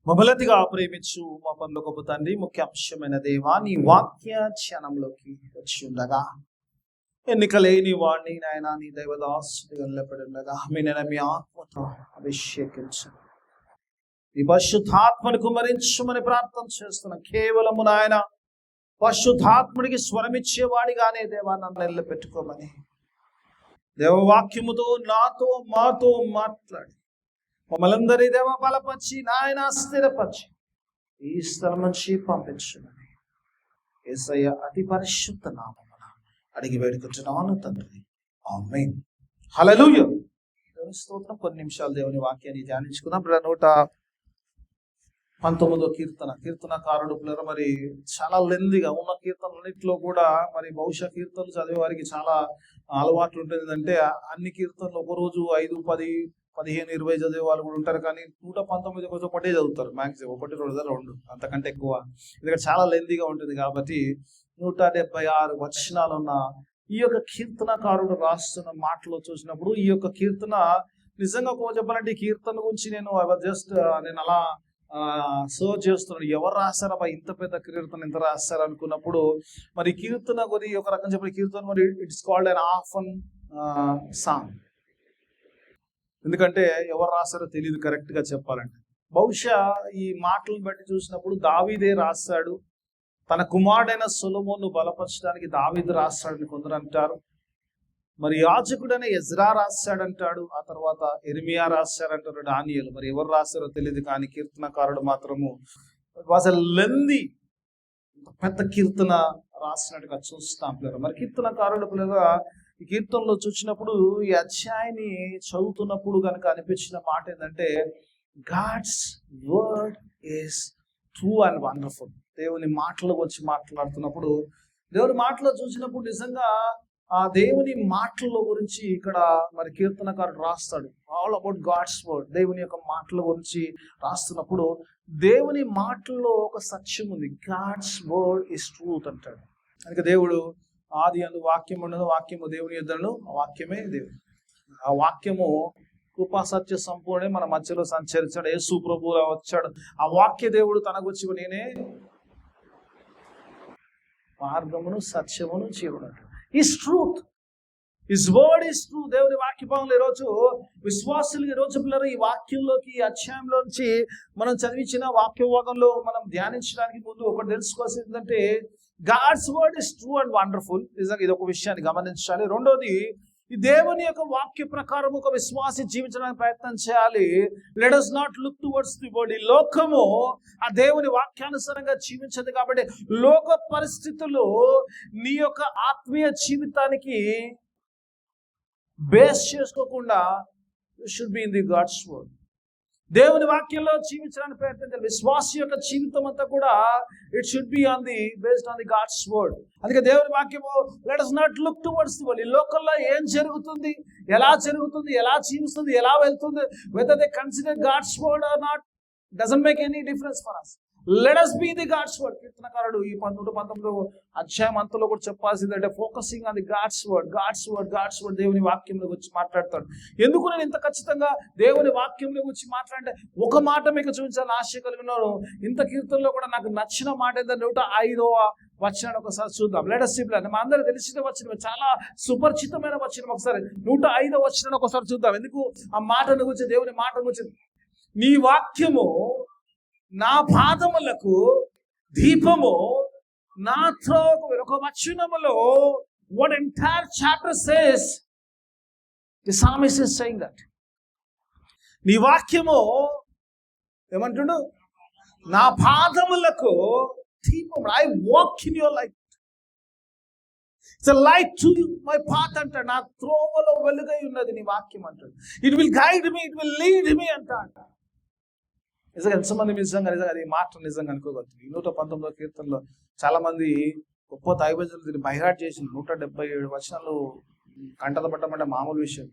మమ్మలతిగా ప్రేమించు మా పనులకు తండ్రి, ముఖ్య అంశమైన దేవా, నీ వాక్య క్షణంలోకి వచ్చి ఉండగా ఎన్నికలేని వాడిని నాయన నీ దైవదాసుడిగా నిలబడి ఉండగా మీ ఆత్మతో అభిషేకించు, నీ పరిశుద్ధాత్మను కుమ్మరించమని ప్రార్థన చేస్తున్నాం. కేవలము నాయన పరిశుద్ధాత్ముడికి స్వరమిచ్చేవాడిగానే దేవా నన్ను నిలబెట్టుకోమని దేవవాక్యముతో నాతో మాతో మాట్లాడి మమ్మల్ందరి దేవ బలపరిచి నాయన స్థిరపరిచి ఈ స్థలం నుంచి పంపించమని యేసయ్య అతి పరిశుద్ధ నామమున అడిగి వేడుకుంటున్నాను తండ్రి, ఆమేన్. హల్లెలూయా. దేవుని స్తోత్రం. కొన్ని నిమిషాలు దేవుని వాక్యాన్ని ధ్యానించుకుందాం. 119వ కీర్తనకారుడు పిల్లలు మరి చాలా లెందిగా ఉన్న కీర్తనలన్నింటిలో కూడా మరి బహుశా కీర్తనలు చదివే వారికి చాలా అలవాటు ఉంటుంది. అంటే అన్ని కీర్తనలు ఒకరోజు 5, 10, 15, 20 చదివే వాళ్ళు కూడా ఉంటారు. కానీ 119 కొంచెం ఒకటే చదువుతారు, మ్యాక్సిమం 1, 2 అంతకంటే ఎక్కువ. ఎందుకంటే చాలా లెందిగా ఉంటుంది కాబట్టి 176 వచనాలు ఉన్న ఈ యొక్క కీర్తనకారుడు రాస్తున్న మాటలో చూసినప్పుడు ఈ యొక్క కీర్తన నిజంగా చెప్పాలంటే ఈ కీర్తన గురించి నేను అలా సర్చ్ చేస్తున్నాడు. ఎవరు రాస్తారా ఇంత పెద్ద కీర్తన ఎంత రాస్తారు అనుకున్నప్పుడు మరి కీర్తన గురి ఒక రకం చెప్పిన కీర్తన మరి it's called an orphan song. ఎందుకంటే ఎవరు రాస్తారో తెలియదు కరెక్ట్ గా చెప్పాలంటే. బహుశా ఈ మాటలను బట్టి చూసినప్పుడు దావీదే రాస్తాడు, తన కుమారుడైన సొలొమోను బలపరచడానికి దావీదు రాస్తాడని కొందరు అంటారు. మరి యాజకుడైన ఎజ్రా రాశాడంటాడు, ఆ తర్వాత ఇర్మియా రాశాడంటారు, దానియేలు. మరి ఎవరు రాశారో తెలియదు. కానీ కీర్తనకారుడు మాత్రము అసలు లెంది పెద్ద కీర్తన రాసినట్టుగా చూస్తాం పిల్లలు. మరి కీర్తనకారుడు పిల్లగా ఈ కీర్తనలో చూసినప్పుడు ఈ అధ్యాయాన్ని చదువుతున్నప్పుడు కనుక అనిపించిన మాట ఏంటంటే God's word is true and wonderful. దేవుని మాటలు వచ్చి మాట్లాడుతున్నప్పుడు దేవుని మాటలో చూసినప్పుడు నిజంగా ఆ దేవుని మాటల గురించి ఇక్కడ మరి కీర్తనకారుడు రాస్తాడు. ఆల్ అబౌట్ గాడ్స్ వర్డ్, దేవుని యొక్క మాటల గురించి రాస్తున్నప్పుడు దేవుని మాటల్లో ఒక సత్యం ఉంది. గాడ్స్ వర్డ్ ఇస్ ట్రూత్ అంటాడు. అందుకే దేవుడు ఆది అందు వాక్యం ఉండదు, వాక్యము దేవుని యొద్దను, ఆ వాక్యమే దేవుడు. ఆ వాక్యము కృపా సత్య సంపూర్ణే మన మధ్యలో సంచరించాడు. యేసు ప్రభువు వచ్చాడు. ఆ వాక్య దేవుడు తనకు వచ్చి నేనే మార్గమును సత్యమును జీవుడు. Is truth, his word is true. దేవుని వాక్యభాగంలో ఈరోజు విశ్వాసులు ఈరోజు పిల్లలు ఈ వాక్యంలోకి ఈ అధ్యాయంలోంచి మనం చదివించిన వాక్యభాగంలో మనం ధ్యానించడానికి ముందు ఒకటి తెలుసుకోవాల్సింది ఏంటంటే God's word is true and wonderful. నిజంగా ఇది ఒక విషయాన్ని గమనించాలి. రెండోది, ఈ దేవుని యొక్క వాక్య ప్రకారం ఒక విశ్వాసి జీవించడానికి ప్రయత్నం చేయాలి. Let us not look towards the world. ఈ లోకము ఆ దేవుని వాక్యానుసారంగా జీవించదు కాబట్టి లోక పరిస్థితులు నీ యొక్క ఆత్మీయ జీవితానికి బేస్ చేసుకోకుండా you should be in the God's word. దేవుని వాక్యంలో జీవించడానికి ప్రయత్నించాలి. విశ్వాస యొక్క జీవితం అంతా కూడా it should be based on the God's word. అందుకే దేవుని వాక్యము let us not look towards the world. ఈ లోకంలో ఏం జరుగుతుంది, ఎలా జరుగుతుంది, ఎలా జీవిస్తుంది, ఎలా వెళ్తుంది, whether they consider God's word or not doesn't make any difference for us. Let us be the God's word. కీర్తనకారుడు ఈ 119వ అధ్యాయం అంతలో కూడా చెప్పాల్సిందంటే focusing on the God's word, God's word, God's word. దేవుని వాక్యంలో గురించి మాట్లాడతాడు. ఎందుకు నేను ఇంత ఖచ్చితంగా దేవుని వాక్యంలో గురించి మాట్లాడితే ఒక మాట మీకు చూపించాలని ఆశ కలిగినాను. ఇంత కీర్తనలో కూడా నాకు నచ్చిన మాట ఏంటంటే 105వ వచనాన్ని ఒకసారి చూద్దాం. Let us see. మా అందరూ తెలిసిన వచనం, చాలా సుపరిచితమైన వచనం. ఒకసారి 105వ వచనాన్ని ఒకసారి చూద్దాం. ఎందుకు ఆ మాటను గురించి, దేవుని మాట గురించి. నీ వాక్యము నా పాదములకు దీపము, నా త్రోవ. ఒక వచనములో what entire chapter says, the psalmist is saying that నీ వాక్యము ఏమంటుడు, నా పాదములకు దీపం. I walk in your light. It's a light to my path అంటాడు. నా త్రోవలో వెలుగై ఉన్నది నీ వాక్యం అంటాడు. It will guide me, it will lead me అంటాడు. నిజంగా ఎంతమంది నిజంగా అది మాట నిజంగా అనుకోగలుగుతుంది. 119వ కీర్తనలో చాలా మంది గొప్ప దైవజనులు దీన్ని బైహార్ట్ చేసిన 177 వచనాలు కంటత పట్టమంటే మామూలు విషయం.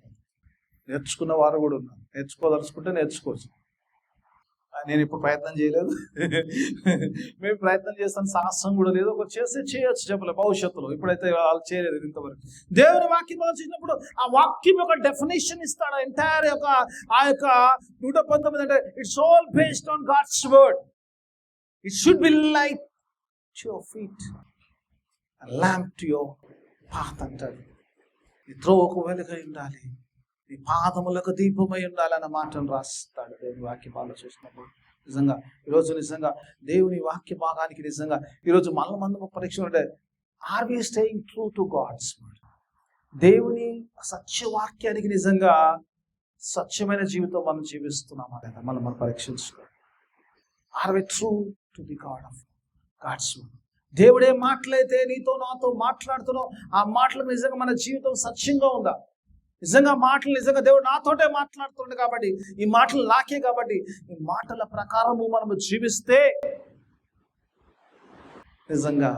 నేర్చుకున్న వారు కూడా ఉన్నారు. నేర్చుకోదలుచుకుంటే నేర్చుకోవచ్చు. నేను ఇప్పుడు ప్రయత్నం చేయలేదు. మేము ప్రయత్నం చేస్తాను, సాహసం కూడా లేదు. ఒక చేయొచ్చు చెప్పలేదు భవిష్యత్తులో, ఇప్పుడైతే వాళ్ళు చేయలేదు ఇంతవరకు. దేవుని వాక్యం ఆలోచించినప్పుడు ఆ వాక్యం యొక్క డెఫినేషన్ ఇస్తాడు ఎంటైర్ యొక్క ఆ యొక్క 119 అంటే it's all based on God's word. It should be light to your feet, lamp to your path అంటాడు. నీ త్రోవకు వెలుగై ఉండాలి, నీ పాదములకు దీపమై ఉండాలి అన్న మాటను రాస్తాడు దేవుని వాక్యం ఆలోచిస్తున్నప్పుడు. నిజంగా ఈరోజు నిజంగా దేవుని వాక్య భాగానికి నిజంగా ఈరోజు మనమందరం పరీక్ష ఉంటే, are we staying true to God's word? దేవుని సత్యవాక్యానికి నిజంగా స్వచ్ఛమైన జీవితం మనం జీవిస్తున్నామా లేదా మనం పరీక్షించుకోవాలి. Are we true to the God of God's word? దేవుడే మాటలైతే నీతో నాతో మాట్లాడుతున్నావు, ఆ మాటలకు నిజంగా మన జీవితం సత్యంగా ఉందా? నిజంగా మాటలు నిజంగా దేవుడు నాతోటే మాట్లాడుతుండే కాబట్టి, ఈ మాటలు నాకే కాబట్టి, ఈ మాటల ప్రకారము మనము జీవిస్తే నిజంగా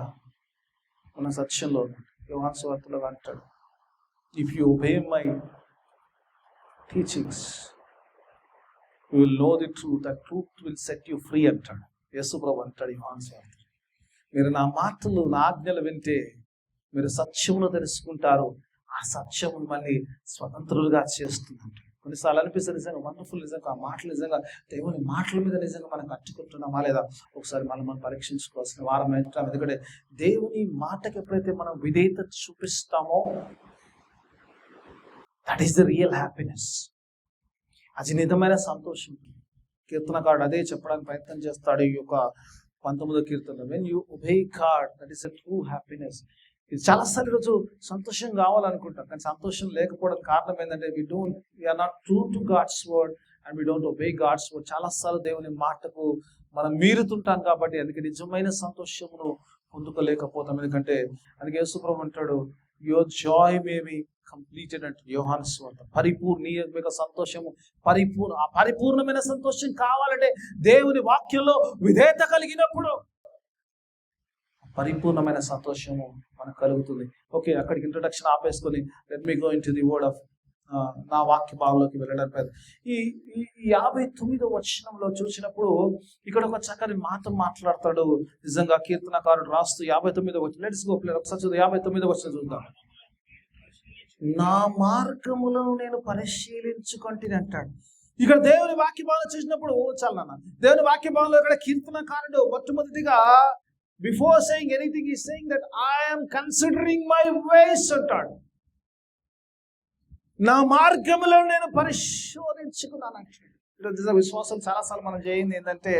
మన సత్యంలో యోహాను సువార్తలో అంటాడు, if you obey my teachings you will know the truth, that truth will set you free అంటాడు యేసు ప్రభు అంటాడు యోహాను సువార్త. మీరు నా మాటలు నా ఆజ్ఞలు వింటే మీరు సత్యమును తెలుసుకుంటారు, ఆ సత్యం మళ్ళీ స్వతంత్రులుగా చేస్తుందంట. కొన్నిసార్లు అనిపిస్తుంది నిజంగా వండర్ఫుల్, నిజంగా ఆ మాటలు నిజంగా దేవుని మాటల మీద నిజంగా మనం కట్టుకుంటున్నామా లేదా ఒకసారి మనం పరీక్షించుకోవాల్సిన వారం ఏంటాం. ఎందుకంటే దేవుని మాటకి ఎప్పుడైతే మనం విధేయత చూపిస్తామో that is the real happiness, అది నిజమైన సంతోషం. కీర్తనకారుడు అదే చెప్పడానికి ప్రయత్నం చేస్తాడు ఈ యొక్క 19వ కీర్తన. When you obey God that is a true happiness. ఇది చాలాసార్లు ఈరోజు సంతోషం కావాలనుకుంటాం, కానీ సంతోషం లేకపోవడం కారణం ఏంటంటే we are not true to God's word and we don't obey God's word. చాలాసార్లు దేవుని మాటకు మనం మీరుతుంటాం కాబట్టి అందుకే నిజమైన సంతోషమును పొందుకోలేకపోతాం. ఎందుకంటే అందుకే యేసు ప్రభువు అంటాడు, your Joy may be completed అంటే యోహాను సువార్త. పరిపూర్ణ సంతోషము ఆ పరిపూర్ణమైన సంతోషం కావాలంటే దేవుని వాక్యంలో విధేయత కలిగినప్పుడు పరిపూర్ణమైన సంతోషము మనకు కలుగుతుంది. ఓకే, అక్కడికి ఇంట్రొడక్షన్ ఆపేసుకొని let me go into the word of నా వాక్య భావంలోకి వెళ్ళడానికి. ఈ 59వ వచనంలో చూసినప్పుడు ఇక్కడ ఒక చక్కని మాట మాట్లాడతాడు. నిజంగా కీర్తనకారుడు రాస్తూ 59వ వచనం, లెట్స్ గో ప్లే ఒకసారి చూద్దాం. 59వ వచనం చూద్దాం. నా మార్గములను నేను పరిశీలించుకుంటే అంటాడు. ఇక్కడ దేవుని వాక్య భావంలో చూసినప్పుడు దేవుని వాక్య భావంలో ఇక్కడ కీర్తనకారుడు మొట్టమొదటిగా before saying anything is saying that I am considering my వేస్ అంటాడు. నా మార్గములో నేను పరిశోధించుకున్నాను అంటాడు. ఈరోజు విశ్వాసం చాలాసార్లు మనం చేయింది ఏంటంటే,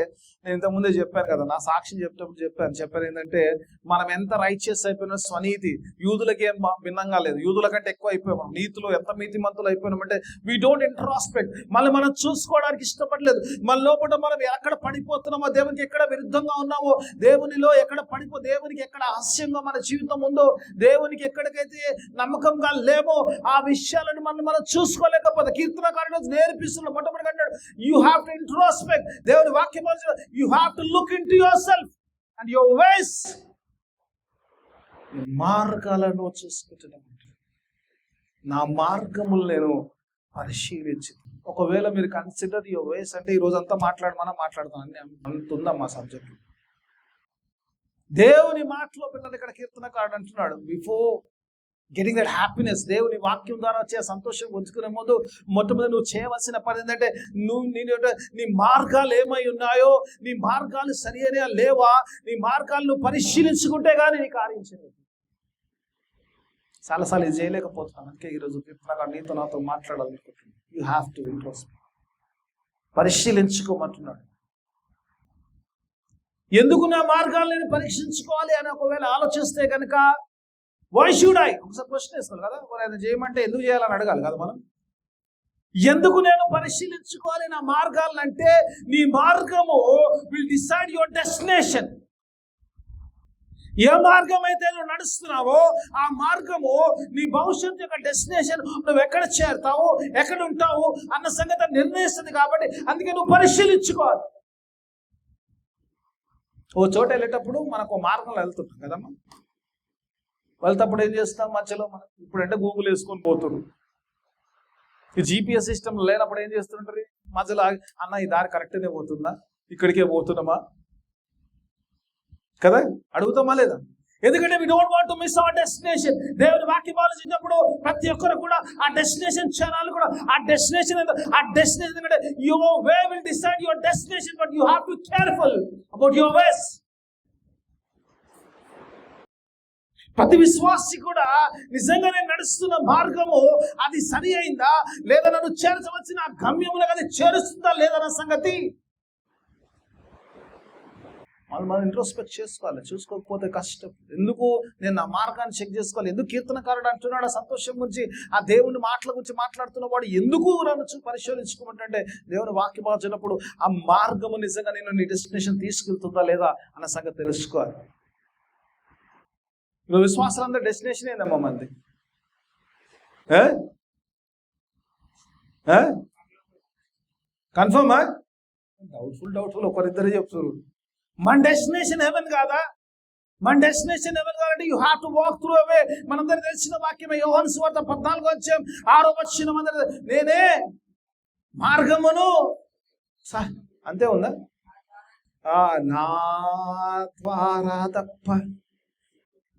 నేను ఇంతకుముందే చెప్పాను కదా, నా సాక్ష్యం చెప్పాను ఏంటంటే మనం ఎంత రైచియస్ అయిపోయినా స్వనీతి యూదులకి ఏం భిన్నంగా లేదు, యూదుల కంటే ఎక్కువ అయిపోయాం. నీతిలో ఎంత నీతిమంతులు అయిపోయినామంటే వీ డోంట్ ఇంట్రాస్పెక్ట్, మనం చూసుకోవడానికి ఇష్టపడలేదు. మన లోపల మనం ఎక్కడ పడిపోతున్నామో, దేవునికి ఎక్కడ విరుద్ధంగా ఉన్నామో, దేవునిలో ఎక్కడ దేవునికి ఎక్కడ హాస్యంగా మన జీవితం ఉందో, దేవునికి ఎక్కడికైతే నమ్మకంగా లేమో ఆ విషయాలను మనం చూసుకోలేకపోతే కీర్తనకారుడు నేర్పిస్తున్న మొట్టమొదటి అంటాడు, you have to introspect. దేవుని వాక్యం you have to look into yourself and your ways. మార్గాలను చూసుకుంటున్నాను. నా మార్గములు నేను పరిశీలించి, ఒకవేళ మీరు కన్సిడర్ యువర్ వేస్ అంటే ఈ రోజు అంతా మాట్లాడతాం అన్ని అంతుందాం మా సబ్జెక్ట్. దేవుని మాటలో పిల్లలు ఇక్కడ కీర్తనకారుడు అంటున్నాడు, బిఫోర్ గెటింగ్ దట్ హ్యాపీనెస్, దేవుని వాక్యం ద్వారా వచ్చే సంతోషం పొందుకునే ముందు మొట్టమొదటి నువ్వు చేయవలసిన పని ఏంటంటే, నీ మార్గాలు ఏమై ఉన్నాయో, నీ మార్గాలు సరి అయినా లేవా, నీ మార్గాలు నువ్వు పరిశీలించుకుంటే కానీ నీ కార్యం చేయలేదు. చాలాసార్లు ఇది చేయలేకపోతున్నాను. అందుకే ఈరోజు నీతో నాతో మాట్లాడాలనుకుంటున్నాను. యూ హ్యావ్ టు ఇంట్రోస్పెక్ట్, పరిశీలించుకోమంటున్నాడు. ఎందుకు నా మార్గాలు నేను పరీక్షించుకోవాలి అని ఒకవేళ ఆలోచిస్తే కనుక వై షుడ్ ఐ ఒకసారి ప్రశ్న వేసుకోవాలి కదా, మరి అది చేయమంటే ఎందుకు చేయాలని అడగాలి కదా మనం. ఎందుకు నేను పరిశీలించుకోవాలి నా మార్గాలను అంటే, నీ మార్గము విల్ డిసైడ్ యువర్ డెస్టినేషన్. ఏ మార్గం అయితే నువ్వు నడుస్తున్నావో ఆ మార్గము నీ భవిష్యత్తు యొక్క డెస్టినేషన్, నువ్వు ఎక్కడ చేరుతావు, ఎక్కడ ఉంటావు అన్న సంగతి నిర్ణయిస్తుంది. కాబట్టి అందుకే నువ్వు పరిశీలించుకోవాలి. ఓ చోట వెళ్ళేటప్పుడు మనకు మార్గంలో వెళ్తుంటాం కదమ్మా, వెళ్తేప్పుడు ఏం చేస్తాం మధ్యలో మనం, ఇప్పుడంటే గూగుల్ వేసుకొని పోతున్నారు. ఈ GPS సిస్టమ్ లేనప్పుడు ఏం చేస్తుంటారు, మధ్యలో అన్న ఈ దారి కరెక్ట్గానే పోతుందా, ఇక్కడికే పోతున్నామా కదా? అడుగుతామా లేదా? ఎందుకంటే we don't want to miss our destination. దేవుని వాక్యం ఆలోచించినప్పుడు ప్రతి ఒక్కరు కూడా ఆ డెస్టినేషన్ క్షణాలు కూడా ఆ డెస్టినేషన్ ఎందుకంటే your way will decide your destination, but you have to careful about your వేస్. ప్రతి విశ్వాసి కూడా నిజంగా నేను నడుస్తున్న మార్గము అది సరి అయిందా లేదా, నన్ను చేర్చవలసిన గమ్యములకు అది చేరుస్తుందా లేదన్న సంగతి మనం ఇంట్రోస్పెక్ట్ చేసుకోవాలి. చూసుకోకపోతే కష్టం. ఎందుకు నేను నా మార్గాన్ని చెక్ చేసుకోవాలి? ఎందుకు కీర్తనకారుడు అంటున్నాడు ఆ సంతోషం గురించి, ఆ దేవుని మాటల గురించి మాట్లాడుతున్న వాడు ఎందుకు నన్ను పరిశోధించుకోమంటే, దేవుని వాక్యం వచ్చినప్పుడు ఆ మార్గము నిజంగా నేను నీ డెస్టినేషన్ తీసుకెళ్తుందా లేదా అన్న సంగతి తెలుసుకోవాలి. ఇప్పుడు విశ్వాసాలందరూ డెస్టినేషన్ ఏందమ్మా మంది? కన్ఫర్మా? డౌట్ఫుల్ ఒకరిద్దరే చెప్తారు. మన డెస్టినేషన్ హెవెన్ కాదా? మన డెస్టినేషన్ హెవెన్ కాదంటే you have to walk through అవే. మనందరూ తెలిసిన వాక్యమే యోహాను సువార్త 14:6 నేనే మార్గమును అంతే ఉందా? నా ద్వారా తప్ప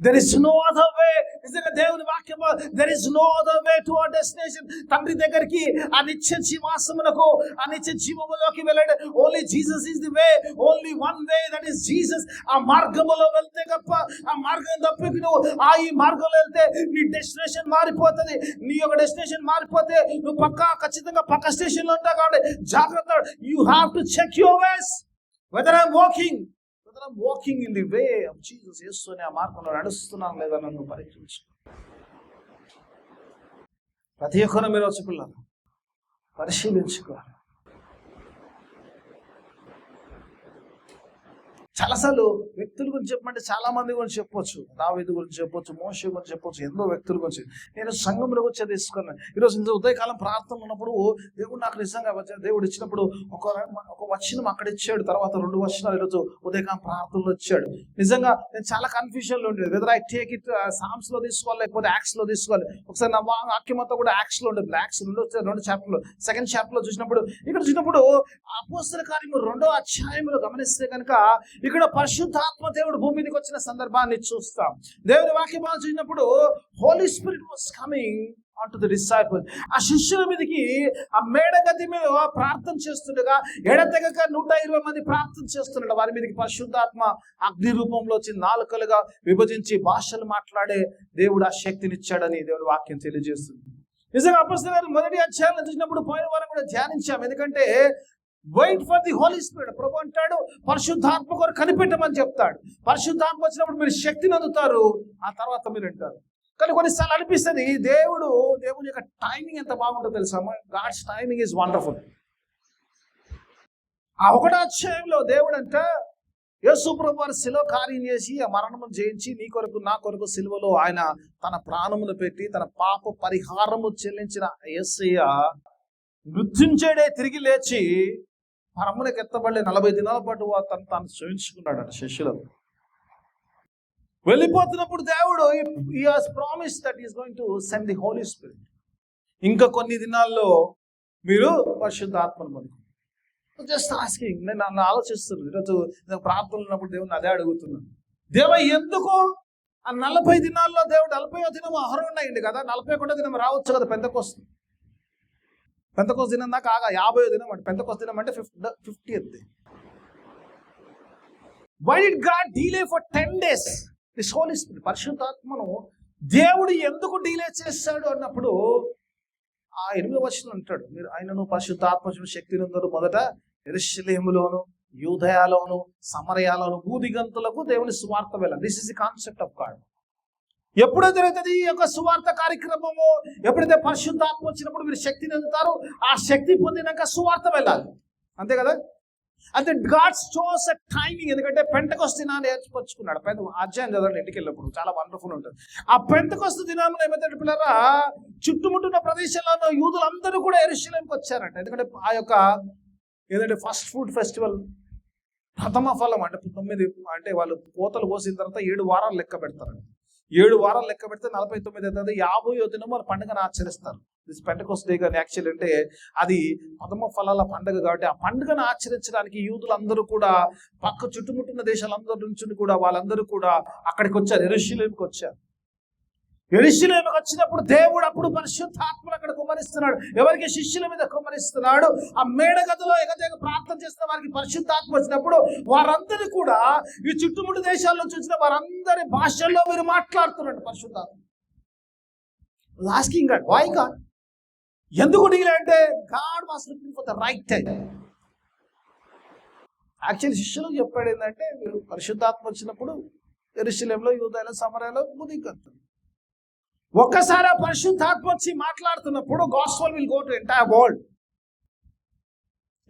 there is no other way. నిజంగా దేవుని వాక్యం there is no other way to our destination. తండ్రి దగ్గరికి ఆ నిత్య జీవాసమునకు ఆ నిత్య జీవములోకి వెళ్ళాడు. Only Jesus is the way, only one way, that is Jesus. ఆ మార్గములో వెళ్తే తప్ప, ఆ మార్గం తప్పి నువ్వు ఈ మార్గంలో వెళ్తే నీ డెస్టినేషన్ మారిపోతుంది. నీ యొక్క డెస్టినేషన్ మారిపోతే నువ్వు ఖచ్చితంగా పక్క స్టేషన్ లో ఉంటావు. కాబట్టి జాగ్రత్త. You have to check your ways whether I'm walking in the way of Jesus. యేసు అనే ఆ మార్గంలో నడుస్తున్నాను లేదా నన్ను పరీక్షించు. ప్రతి ఒక్కరు మీరు వచ్చి పిల్లలు పరిశీలించుకోవాలి. చాలాసార్లు వ్యక్తుల గురించి చెప్పమంటే చాలా మంది గురించి చెప్పొచ్చు. దావీదు గురించి చెప్పొచ్చు, మోషే గురించి చెప్పొచ్చు, ఎన్నో వ్యక్తుల గురించి. నేను సంఘంలో వచ్చి తీసుకున్నాను. ఈరోజు ఉదయకాలం ప్రార్థన ఉన్నప్పుడు దేవుడు నాకు నిజంగా దేవుడు ఇచ్చినప్పుడు ఒక వచనం అక్కడ ఇచ్చాడు. తర్వాత 2 వచనాలు ఈరోజు ఉదయకాలం ప్రార్థనలో ఇచ్చాడు. నిజంగా నేను చాలా కన్ఫ్యూజన్లో ఉండేది. Whether I take it Psalms లో తీసుకోవాలి లేకపోతే యాక్స్ లో తీసుకోవాలి. ఒకసారి నా వాక్యం అంతా కూడా యాక్స్ లో ఉండేది. యాక్స్ 2 చాప్టర్లో, సెకండ్ చాప్టర్ లో చూసినప్పుడు ఇక్కడ చూసినప్పుడు అపోస్తల కార్యము 2వ అధ్యాయంలో గమనిస్తే కనుక ఇక్కడ పరిశుద్ధాత్మ దేవుడు భూమి మీదకి వచ్చిన సందర్భాన్ని చూస్తాం. దేవుని వాక్యం చూసినప్పుడు Holy Spirit was coming on to the disciple. ఆ శిష్యుల మీదకి ఆ మేడగది మీద ప్రార్థన చేస్తుండగా ఎడతెగక 120 మంది ప్రార్థన చేస్తుండగా వారి మీదకి పరిశుద్ధాత్మ అగ్ని రూపంలో వచ్చి 4 విభజించి భాషలు మాట్లాడే దేవుడు ఆ శక్తినిచ్చాడని దేవుని వాక్యం తెలియజేస్తుంది. నిజంగా అపోస్తలుల కార్యం 1వ అధ్యాయంలో చూసినప్పుడు పోయిన వారం కూడా ధ్యానించాం. ఎందుకంటే wait for the Holy Spirit. ప్రభు అంటాడు పరిశుద్ధాత్మ కొరకు కనిపెట్టమని చెప్తాడు. పరిశుద్ధాత్మ వచ్చినప్పుడు మీరు శక్తిని అందుతారు, ఆ తర్వాత మీరు వింటారు. కానీ కొన్నిసార్లు అనిపిస్తుంది దేవుని యొక్క టైమింగ్ ఎంత బాగుంటుందో తెలుసా? God's timing is wonderful. ఆ 1వ అధ్యాయంలో దేవుడు అంట యేసు ప్రభు వారు శిలువ కార్యం చేసి ఆ మరణము జయించి నీ కొరకు నా కొరకు శిలువలో ఆయన తన ప్రాణమును పెట్టి తన పాప పరిహారము చెల్లించిన యేసయ్య మృత్యుంజయుడే తిరిగి లేచి పరమునకు ఎత్తబడి 40 దినాల పాటు తాను శ్రమించుకున్నాడు శిష్యులకు. వెళ్ళిపోతున్నప్పుడు దేవుడు he has promised that he is going to send the Holy Spirit. ఇంకా కొన్ని దినాల్లో మీరు పరిశుద్ధాత్మను పొందుతారు. Just asking. నేను నన్ను ఆలోచిస్తున్నాను ఈరోజు ప్రార్థనలు ఉన్నప్పుడు దేవుడిని అదే అడుగుతున్నాను. దేవా ఎందుకు ఆ 40 దినాల్లో దేవుడు 40వ దినం అహరోన్ అయింది కదా, 41వ దినం రావచ్చు కదా పెంతెకోస్తు దినం దాకా 50వ దినం అంటే పెంతెకోస్తు దినం అంటే 50th day. Why did God delay for 10 days this Holy Spirit? పరిశుద్ధాత్మను దేవుడు ఎందుకు డిలే చేశాడు అన్నప్పుడు ఆ 8వ వచనం అంటాడు, మీరు ఆయనను పరిశుద్ధాత్మ శక్తిని అందరూ మొదట యెరూషలేములోను యూదయలోను సమరయలోను భూదిగంతులకు దేవుని సువార్త వెళ్ళాలి. This is the concept of God. ఎప్పుడైతే జరుగుతుంది ఈ యొక్క సువార్త కార్యక్రమము, ఎప్పుడైతే పరిశుద్ధాత్మ వచ్చినప్పుడు మీరు శక్తిని అందుతారు, ఆ శక్తి పొందినాక సువార్త వెళ్ళాలి. అంతే కదా? అంటే గాడ్స్ చోస్ ఎ టైమింగ్. ఎందుకంటే పెంటెకోస్తు దినాన్ని ఏర్పరచుకున్నాడు. అధ్యాయం చదవండి ఇంటికి వెళ్ళినప్పుడు, చాలా వండర్ఫుల్ ఉంటుంది. ఆ పెంటెకోస్తు దినాన్ని ఏమైతే పిల్లరా చుట్టుముట్టున్న ప్రదేశాల్లో యూదులందరూ కూడా యెరూషలేముకి వచ్చారంట. ఎందుకంటే ఆ యొక్క ఏదంటే ఫస్ట్ ఫుడ్ ఫెస్టివల్, ప్రథమ ఫలం అంటే 9 అంటే వాళ్ళు కోతలు కోసిన తర్వాత 7 వారాలు లెక్క పెడతారు. 7 వారాలు లెక్క పెడితే 49 అవుతుంది. 50వ దినం మన పండుగను ఆచరిస్తారు. దిస్ పెంటెకోస్ట్ డే కానీ యాక్చువల్ అంటే అది ప్రథమ ఫలాల పండుగ కాబట్టి ఆ పండుగను ఆచరించడానికి యూదులందరూ కూడా పక్క చుట్టుముట్టిన దేశాలందరి నుంచి కూడా వాళ్ళందరూ కూడా అక్కడికి వచ్చారు, యెరూషలేముకి వచ్చారు. యెరూషలేముకి వచ్చినప్పుడు దేవుడు అప్పుడు పరిశుద్ధాత్మను అక్కడ కుమ్మరిస్తున్నాడు. ఎవరికి? శిష్యుల మీద కుమ్మరిస్తున్నాడు. ఆ మేడగదిలో ఎగదేగ ప్రార్థన చేసిన వారికి పరిశుద్ధాత్మ వచ్చినప్పుడు వారందరూ కూడా ఈ చుట్టుముట్టు దేశాల నుంచి వచ్చిన వారందరి భాషల్లో మీరు మాట్లాడుతున్నాడు పరిశుద్ధాత్మ. Asking God, why God? ఎందుకు డిలే అంటే God was looking for the right time. Actually శిష్యులకు చెప్పాడు ఏంటంటే, మీరు పరిశుద్ధాత్మ వచ్చినప్పుడు యెరూషలేములో, యూదయలో, సమరయలో ముదిగొద్దు. ఒక్కసారి పరిశుద్ధాత్మ వచ్చి మాట్లాడుతున్నప్పుడు gospel will go to entire world.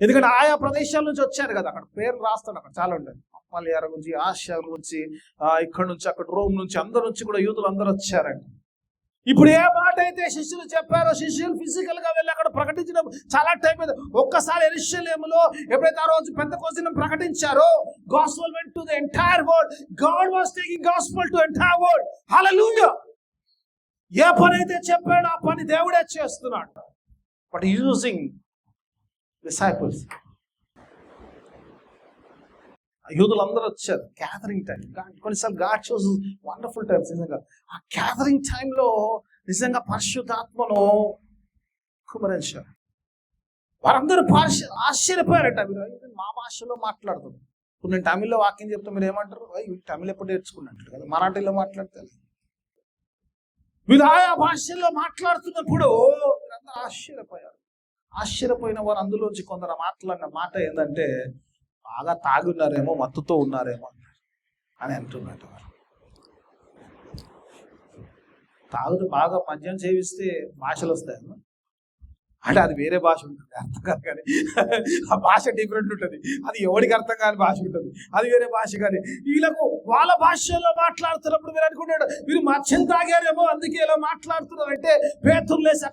ఎందుకంటే ఆయా ప్రదేశాల నుంచి వచ్చారు కదా, అక్కడ పేర్లు రాస్తాడు, అక్కడ చాలా ఉంటాయి. మలయాల నుంచి, ఆసియా నుంచి, ఇక్కడ నుంచి, అక్కడ రోమ్ నుంచి, అందరి నుంచి కూడా యూదులు అందరూ వచ్చారండి. ఇప్పుడు ఏ మాట అయితే శిష్యులు చెప్పారో, శిష్యులు ఫిజికల్ గా వెళ్ళి అక్కడ ప్రకటించడం చాలా టైం అయింది. ఒక్కసారి యెరూషలేములో ఎప్పుడైతే ఆ రోజు పెంతెకోస్తు దినం ప్రకటించారో, gospel went to the entire world. God was taking gospel to entire world. హల్లెలూయా. ఏ పని అయితే చెప్పాడో ఆ పని దేవుడే చేస్తున్నాడు. But using disciples. యూదులందరూ వచ్చారు. గ్యాదరింగ్ టైం, కొన్నిసార్లు గాడ్ షోస్ వండర్ఫుల్ టైమ్స్. నిజంగా ఆ గ్యాదరింగ్ టైంలో నిజంగా పరిశుద్ధాత్మను కుమ్మరించారు. వారందరూ ఆశ్చర్యపోయారట. మీరు మా భాషలో మాట్లాడుతున్నారు. ఇప్పుడు నేను తమిళ్లో వాక్యం చెప్తే మీరు ఏమంటారు? తమిళ్ ఎప్పుడు నేర్చుకున్నట్టు కదా, మరాఠీలో మాట్లాడితే. మీరు ఆయా భాషల్లో మాట్లాడుతున్నప్పుడు మీరందరూ ఆశ్చర్యపోయారు. ఆశ్చర్యపోయిన వారు అందులోంచి కొందరు మాట్లాడిన మాట ఏంటంటే, బాగా తాగున్నారేమో, మత్తుతో ఉన్నారేమో అని అంటున్నట్టు. తాగుతూ బాగా మద్యం సేవిస్తే భాషలు వస్తాయమ్మా అంటే అది వేరే భాష ఉంటుంది, అర్థం కాదు. కానీ ఆ భాష డిఫరెంట్ ఉంటుంది. అది ఎవరికి అర్థం కాని భాష ఉంటుంది, అది వేరే భాష. కానీ వీళ్ళకు వాళ్ళ భాషలో మాట్లాడుతున్నప్పుడు మీరు అనుకుంటాడు, మీరు మద్యం తాగారేమో అందుకే ఇలా మాట్లాడుతున్నారు అంటే, పేతురు లేసి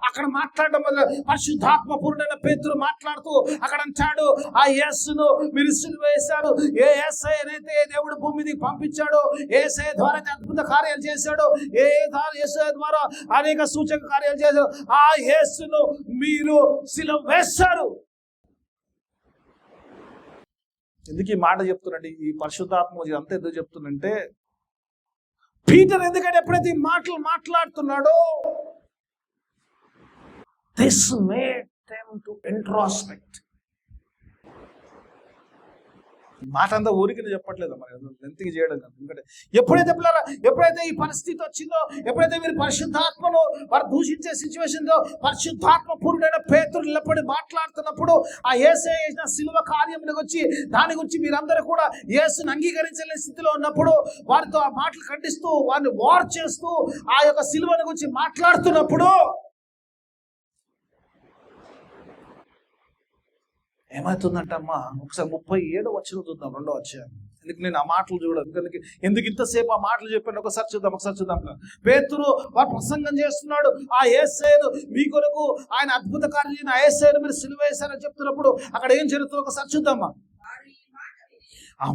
అక్కడ మాట్లాడడం వల్ల పరిశుద్ధాత్మ పూర్ణైన పేతురు మాట్లాడుతూ అక్కడ అంటాడు, ఆ యేసును మీరు సిలువ వేశారు. ఏ యేసయ్య అయితే దేవుడు భూమి మీదకి పంపించాడు, యేసయ్య ద్వారా అద్భుత కార్యాలు చేశాడు, యేసయ్య ద్వారా అనేక సూచక కార్యాలు చేశాడు, ఆ యేసును మీరు సిలువ వేశారు. ఎందుకు ఈ మాట చెప్తున్నండి? ఈ పరిశుద్ధాత్మ అంతా ఎందుకు చెప్తున్నంటే, పీటర్ ఎందుకంటే ఎప్పుడైతే ఈ మాటలు మాట్లాడుతున్నాడో, this made them to introspect. మాట అంతా ఊరికి చెప్పట్లేదు మరి, ఎంతకి చేయడం కాదు. ఎందుకంటే ఎప్పుడైతే ఈ పరిస్థితి వచ్చిందో, ఎప్పుడైతే మీరు పరిశుద్ధాత్మను వారు దూషించే సిచ్యువేషన్లో పరిశుద్ధాత్మ పూర్ణుడైన పేతురు నిలబడి మాట్లాడుతున్నప్పుడు, ఆ యేసయ్య చేసిన సిలువ కార్యములకు వచ్చి దాని గురించి మీరందరూ కూడా యేసుని అంగీకరించలేని స్థితిలో ఉన్నప్పుడు వారితో ఆ మాటలు ఖండిస్తూ వారిని వార్ చేస్తూ ఆ యొక్క సిలువను గురించి మాట్లాడుతున్నప్పుడు ఏమవుతుందంటమ్మా, ఒకసారి 37 వచనం చూద్దాం, 2వ అధ్యాయం. ఎందుకు నేను ఆ మాటలు చూడదు, ఎందుకు ఇంతసేపు ఆ మాటలు చెప్పాను? ఒకసారి చూద్దాం. పేతురు వారు ప్రసంగం చేస్తున్నాడు, ఆ యేసయ్యను మీ కొరకు ఆయన అద్భుత కార్యం, ఆ యేసయ్యను మీరు సిలువ వేశారని చెప్తున్నప్పుడు అక్కడ ఏం జరుగుతుందో ఒకసారి చూద్దామా.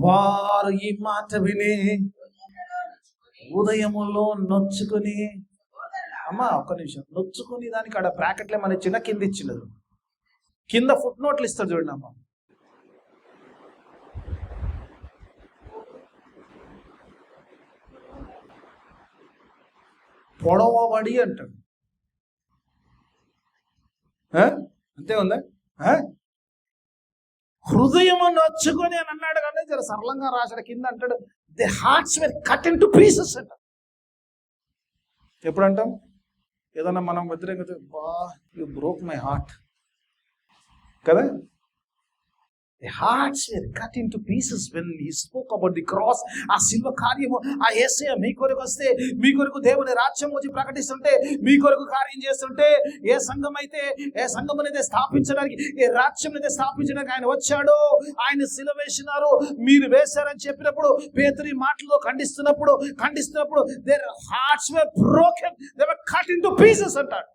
వారు ఈ మాట విని ఉదయములో నొచ్చుకొని, అమ్మా ఒక్క నిమిషం, నొచ్చుకొని దానికి ఆడ బ్రాకెట్లే మన చిన్న కింద ఇచ్చినది, కింద ఫుట్ నోట్లు ఇస్తారు చూడండి అమ్మ. పొడవబడి అంటాడు, అంతే ఉందా? హృదయం నొచ్చుకొని అని అన్నాడు, కానీ జర సరళంగా రాశాడు. కింద అంటాడు, the hearts were cut in to pieces అంట. ఎప్పుడు అంటాం ఏదన్నా మనం వ్యతిరేకత, యు బ్రోక్ మై హార్ట్ కదా. The hearts were cut into pieces when he spoke about the cross. ఆ శిలువ కార్యము, ఆ యేసయ్య మీ కొరకు వస్తే, మీ కొరకు దేవుని రాజ్యం వచ్చి ప్రకటిస్తుంటే, మీ కొరకు కార్యం చేస్తుంటే, ఏ సంఘం అయితే స్థాపించడానికి, ఏ రాజ్యం అయితే స్థాపించడానికి ఆయన వచ్చాడో, ఆయన శిలువ వేసినారు, మీరు వేశారని చెప్పినప్పుడు, పేతురు మాటలు ఖండిస్తున్నప్పుడు their hearts were broken, they were cut into pieces అంటాడు.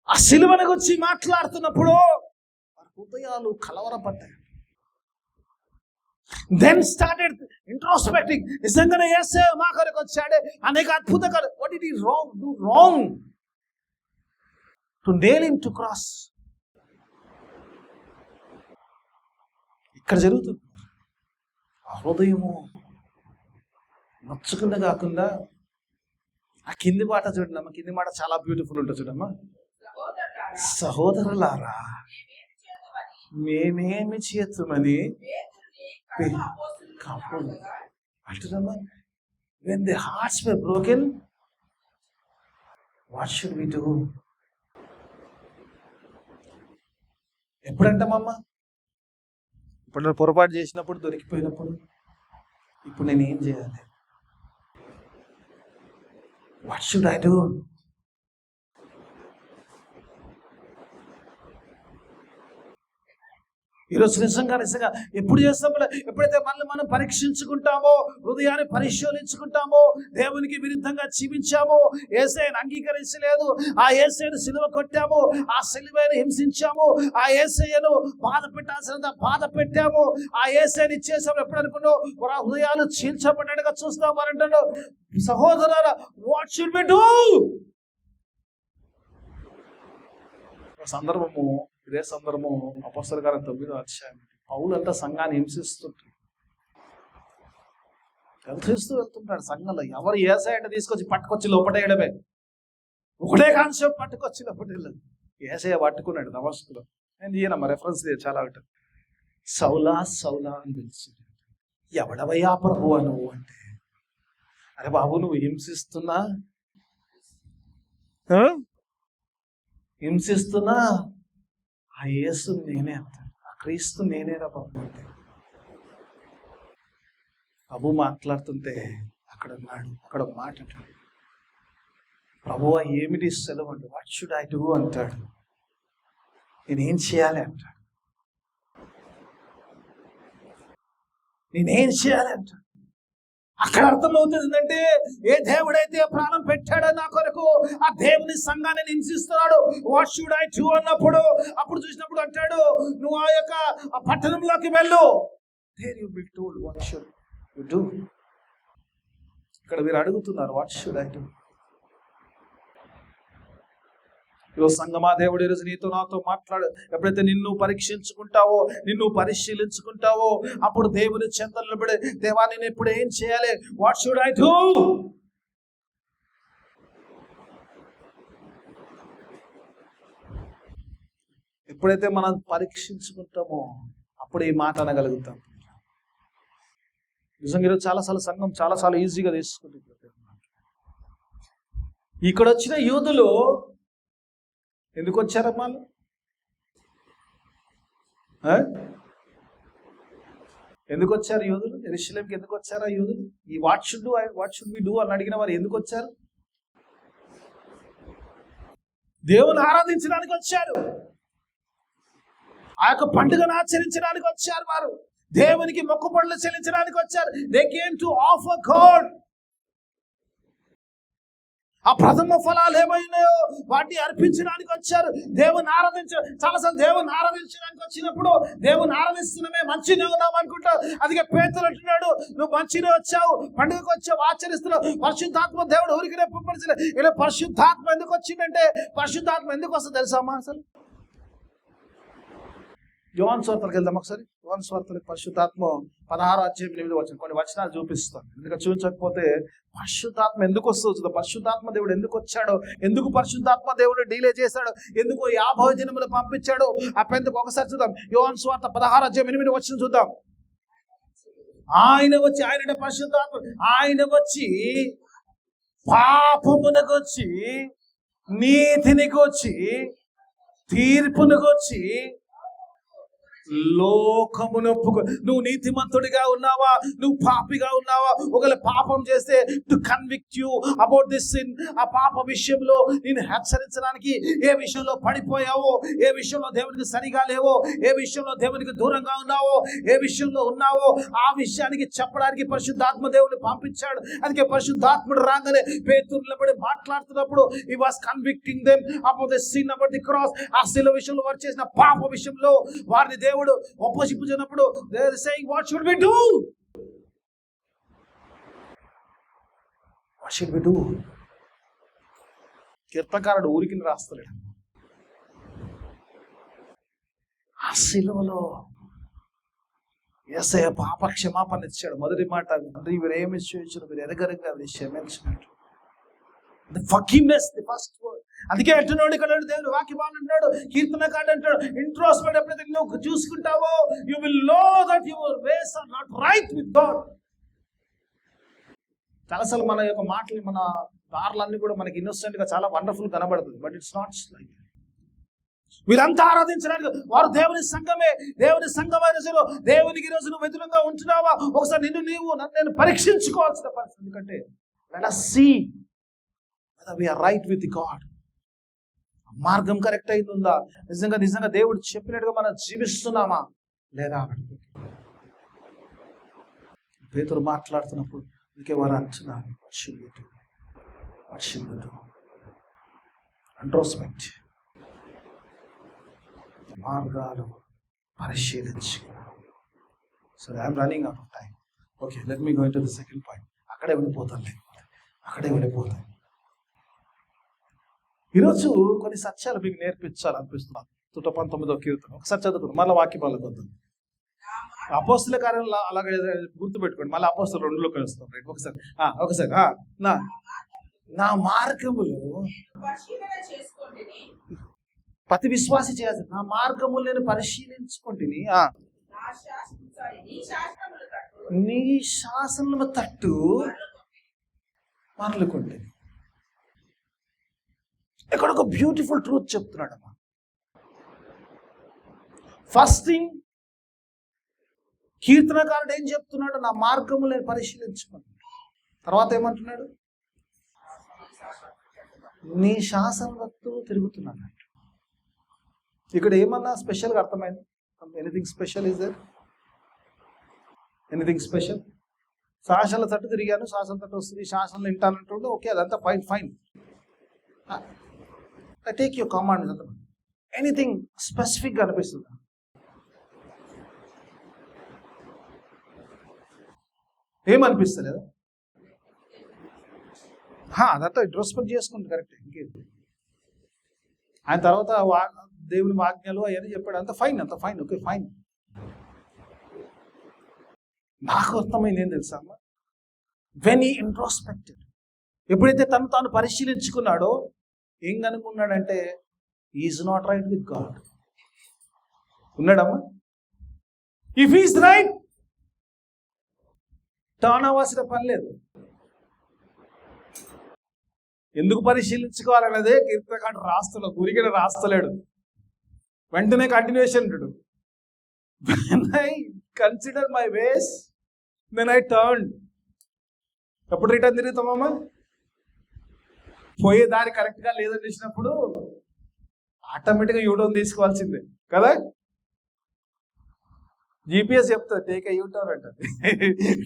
ఆ సిలువను గురించి మాట్లాడుతున్నప్పుడు హృదయాలు కలవరపడ్డాయి. Then started ఇంట్రోస్పెక్టింగ్. నిజంగానే యేసయ్య మా కొరకు వచ్చాడే, అనేక అద్భుతాలు. What did he wrong to nail him to cross? ఇక్కడ జరుగుతుంది. ఆ హృదయము నచ్చుకుండా కాకుండా ఆ కింది మాట చూడండి అమ్మ. కింది మాట చాలా బ్యూటిఫుల్ ఉంటుంది చూడమ్మా. సహోదరులారా, మేమేమి చేతుమని అంటున్నామా? when the hearts were broken, what should we do? ఎప్పుడంటామమ్మా? ఇప్పుడు పొరపాటు చేసినప్పుడు, దొరికిపోయినప్పుడు. ఇప్పుడు నేను ఏం చేయాలి? What should I do? ఈరోజు నిజంగా ఎప్పుడు చేస్తాం? ఎప్పుడైతే మనం పరీక్షించుకుంటామో, హృదయాన్ని పరిశోధించుకుంటామో, దేవునికి విరుద్ధంగా జీవించామో, యేసయ్యను అంగీకరించలేదు, ఆ యేసయ్యను సిలువ కొట్టాము, ఆ సిలువను హింసించాము, ఆ యేసయ్యను బాధ పెట్టాల్సినంత బాధ పెట్టాము, ఆ యేసయ్యను ఇచ్చేసాము. ఎప్పుడు అనుకున్నావు? హృదయాలు చీల్చబడ్డట్టుగా చూస్తాం అని అంటాడు. సహోదరులారా, వాట్ షుడ్ వి డూ? సందర్భము, ఇదే సందర్భం అపొస్తలుల కార్యం 9వ అధ్యాయం. పౌలు అంతా సంఘాన్ని హింసిస్తుంటాడు, వెళ్తుంటాడు సంఘంలో. ఎవరు యేసయ్యను తీసుకొచ్చి పట్టుకొచ్చి లోపటేయడమే, ఒకటే కాన్సెప్ట్ పట్టుకొచ్చి లోపటేయలేదు. యేసయ్య పట్టుకున్నాడు దమస్కులో. నేను ఈయనమ్మ రెఫరెన్స్ చాలా ఉంటుంది. సౌలా సౌలా అని పిలిచి, ఎవడవయ్యా ప్రభువా నువ్వు అంటే, అరే బాబు నువ్వు హింసిస్తున్నా ఆ యేసు నేనే అంటాడు, ఆ క్రీస్తు నేనేరా బాబు అంటే. ప్రభు మాట్లాడుతుంటే అక్కడ ఉన్నాడు, అక్కడ ఒక మాట అంటాడు, ప్రభువా ఏమిటి సెలవు అంటే, వాట్ షుడ్ ఐ డూ అంటాడు. నేనేం చేయాలి అంటాడు, నేనేం చేయాలి అంటాడు. అక్కడ అర్థమవుతుంది ఏంటంటే, ఏ దేవుడైతే ప్రాణం పెట్టాడో నా కొరకు, ఆ దేవుని సంఘాన్ని హింసిస్తున్నాడు. వాట్ షుడ్ ఐ డూ అన్నప్పుడు, అప్పుడు చూసినప్పుడు అంటాడు, నువ్వు ఆ యొక్క పట్టణంలోకి వెళ్ళు. There you will told what should you do. ఇక్కడ మీరు అడుగుతున్నారు, వాట్ షుడ్ ఐ డూ? ఈరోజు సంగమా, దేవుడు ఈరోజు నీతో నాతో మాట్లాడు. ఎప్పుడైతే నిన్ను పరీక్షించుకుంటావో, నిన్ను పరిశీలించుకుంటావో, అప్పుడు దేవుని చెంతలు నిలబడి, దేవా నేను ఇప్పుడు ఏం చేయాలి? What should I do? ఎప్పుడైతే మనం పరీక్షించుకుంటామో అప్పుడు ఈ మాట అనగలుగుతాం. నిజంగా ఈరోజు చాలాసార్లు సంఘం చాలాసార్లు ఈజీగా తీసుకుంటుంది. ఇక్కడ వచ్చిన యూదులు ఎందుకు వచ్చారమ్మా? ఎందుకు వచ్చారు యూదులు? యెరూషలేంకి ఎందుకు వచ్చారా యూదులు? ఈ వాట్ షుడ్ వి డూ అని అడిగిన వారు ఎందుకు వచ్చారు? దేవుని ఆరాధించడానికి వచ్చారు, ఆ యొక్క పండుగను ఆచరించడానికి వచ్చారు. వారు దేవునికి మొక్కుబడులు చెల్లించడానికి వచ్చారు. They came to offer God. ఆ ప్రథమ ఫలాలు ఏమైనాయో వాటిని అర్పించడానికి వచ్చారు. దేవుని చాలాసార్లు దేవుని ఆరాధించడానికి వచ్చినప్పుడు, దేవుని ఆరాధిస్తున్నామే, మంచిగా ఉన్నాం అనుకుంటా. అందుకే పేతురు అంటున్నాడు, నువ్వు మంచిగా వచ్చావు, పండుగకు వచ్చావు, ఆచరిస్తున్నావు. పరిశుద్ధాత్మ దేవుడు ఊరికి పంపించలేదు. ఇలా పరిశుద్ధాత్మ ఎందుకు వచ్చిందంటే, పరిశుద్ధాత్మ ఎందుకు వస్తుంది తెలుసా అమ్మా? అసలు యోహాను సువార్తలకు వెళ్దాం ఒకసారి. యోహాను సువార్తలకు పరిశుద్ధాత్మ 16వ అధ్యాయం 8వ వచనం కొన్ని వచనాలు చూపిస్తాను. ఎందుకంటే చూపించకపోతే పరిశుద్ధాత్మ ఎందుకు వస్తుందో, పరిశుద్ధాత్మ దేవుడు ఎందుకు వచ్చాడో, ఎందుకు పరిశుద్ధాత్మ దేవుడు డీలే చేశాడు, ఎందుకు 50 దినములు పంపించాడు, ఆ పెంతకు ఒకసారి చూద్దాం. యోహాను సువార్త 16వ అధ్యాయం 8వ వచనం చూద్దాం. ఆయన వచ్చి, ఆయన పరిశుద్ధాత్మ, ఆయన వచ్చి పాపమునకు వచ్చి, నీతినికి వచ్చి, తీర్పునకు వచ్చి, లోకమును ఒప్పుకో. నువ్వు నీతిమంతుడిగా ఉన్నావా, నువ్వు పాపిగా ఉన్నావా, ఒకవేళ పాపం చేస్తే to convict you about this sin, ఆ పాప విషయంలో నేను హెచ్చరించడానికి, ఏ విషయంలో పడిపోయావో, ఏ విషయంలో దేవునికి సరిగా లేవో, ఏ విషయంలో దేవునికి దూరంగా ఉన్నావో, ఏ విషయంలో ఉన్నావో ఆ విషయానికి చెప్పడానికి పరిశుద్ధాత్మ దేవుని పంపించాడు. అందుకే పరిశుద్ధాత్ముడు రాగానే పేతురు నిలబడి మాట్లాడుతున్నప్పుడు he was convicting them about the sin, about the cross. ఆ శిలువ విషయంలో వారు చేసిన పాప విషయంలో వారిని దేవుడు ఒప్పజెప్పుచున్నప్పుడు they are saying, what should we do? What should we do? కీర్తనకారుడు ఊరికి రాస్తలేడు. ఆ శిలువలో యేసయ్య పాప క్షమాపణ ఇచ్చాడు. మొదటి మాట, మీరు ఏమి చేయించారు, మీరు ఎరగరగా అది క్షమించినట్టు. The forgiveness, the first word. అందుకే అంటున్నాడు ఇక్కడ దేవుడు వాక్యం అంటున్నాడు, కీర్తనకారుడు అంటాడు, ఇంట్రోస్పెక్ట్ ఎప్పుడైతే నువ్వు చూసుకుంటావో you will know that your ways are not right with God. చాలాసార్లు మన యొక్క మాటలు, మన దారులన్నీ కూడా మనకి ఇన్నోసెంట్ గా చాలా వండర్ఫుల్ కనబడుతుంది, బట్ ఇట్స్ నాట్ లైక్. వీరంతా ఆరాధించడానికి వారు దేవుని సంఘమే. దేవుని సంఘమైన దేవునికి ఈరోజు నువ్వు ఎదురుగా ఉంటున్నావా, ఒకసారి నేను పరీక్షించుకోవాల్సిన పరిస్థితి. ఎందుకంటే let us see whether we are right with God. మార్గం కరెక్ట్ అయిందా, నిజంగా దేవుడు చెప్పినట్టుగా మనం జీవిస్తున్నామా లేదా. పేతురు మాట్లాడుతున్నప్పుడు ఇంకే వారు అంటున్నారు, ఇంట్రోస్పెక్ట్, మార్గాలు పరిశీలించి. So I'm running out of time. Okay, let me go into the second point. అక్కడే ఉండిపోతాను. ఈరోజు కొన్ని సత్యాలు మీకు నేర్పించాలనిపిస్తున్నాను. 119వ కీర్తన ఒకసారి చదువుకున్నాం, మళ్ళీ వాక్యాలకు వద్దాం. అపోస్తుల కార్యంలో అలాగే గుర్తుపెట్టుకోండి, మళ్ళీ అపోస్తుల 2లోకి వస్తాం. ఒకసారి నా మార్గములు ప్రతి విశ్వాసి చేయాలి. నా మార్గములు నేను పరిశీలించుకుంటుని, నీ శాసనము తట్టు మరలుకుంటే. ఇక్కడ ఒక బ్యూటిఫుల్ ట్రూత్ చెప్తున్నాడమ్మా. ఫస్ట్ థింగ్, కీర్తనకారుడు ఏం చెప్తున్నాడు, నా మార్గము నేను పరిశీలించుకున్నాను. తర్వాత ఏమంటున్నాడు, నీ శాసనవత్తు తిరుగుతున్నాను. ఇక్కడ ఏమన్నా స్పెషల్గా అర్థమైంది? Anything special is there? Anything special? శాసనాల తట్టు తిరిగాను, శాసనం తట్టు వస్తుంది, శాసనాలు వింటానంటుండే, ఓకే, అదంతా fine. I take your command. Anything specific అనిపిస్తుందా? ఏమనిపిస్తలేదా? అదంతా ఇంట్రోస్పెక్ట్ చేసుకుంటే కరెక్ట్. ఇంకేం ఆయన తర్వాత దేవుని ఆజ్ఞలు అవన్నీ చెప్పాడు, అంత ఫైన్, ఓకే ఫైన్. నాకు అర్థమైంది ఏం తెలుసా అమ్మా, వెన్ హీ ఇంట్రోస్పెక్టెడ్, ఎప్పుడైతే తాను పరిశీలించుకున్నాడో ఏం కనుక్కున్నాడంటే, is not right with God. ఉన్నాడమ్మా? ఇఫ్ ఈజ్ రైట్, టర్న్ అవ్వాల్సిన పని లేదు. ఎందుకు పరిశీలించుకోవాలన్నదే కీర్తనకారుడు రాస్తున్నాడు, ఊరికే రాస్తలేడు, వెంటనే కంటిన్యూషన్ ఉంటాడు. When I consider my ways, then I turned. ఎప్పుడు రిటర్న్ తిరుగుతామమ్మా? పోయే దారి కరెక్ట్గా లేదని చూసినప్పుడు ఆటోమేటిక్గా యూటర్న్ తీసుకోవాల్సిందే కదా. GPS చెప్తుంది టేక్ ఏ యూటర్న్ అంటది,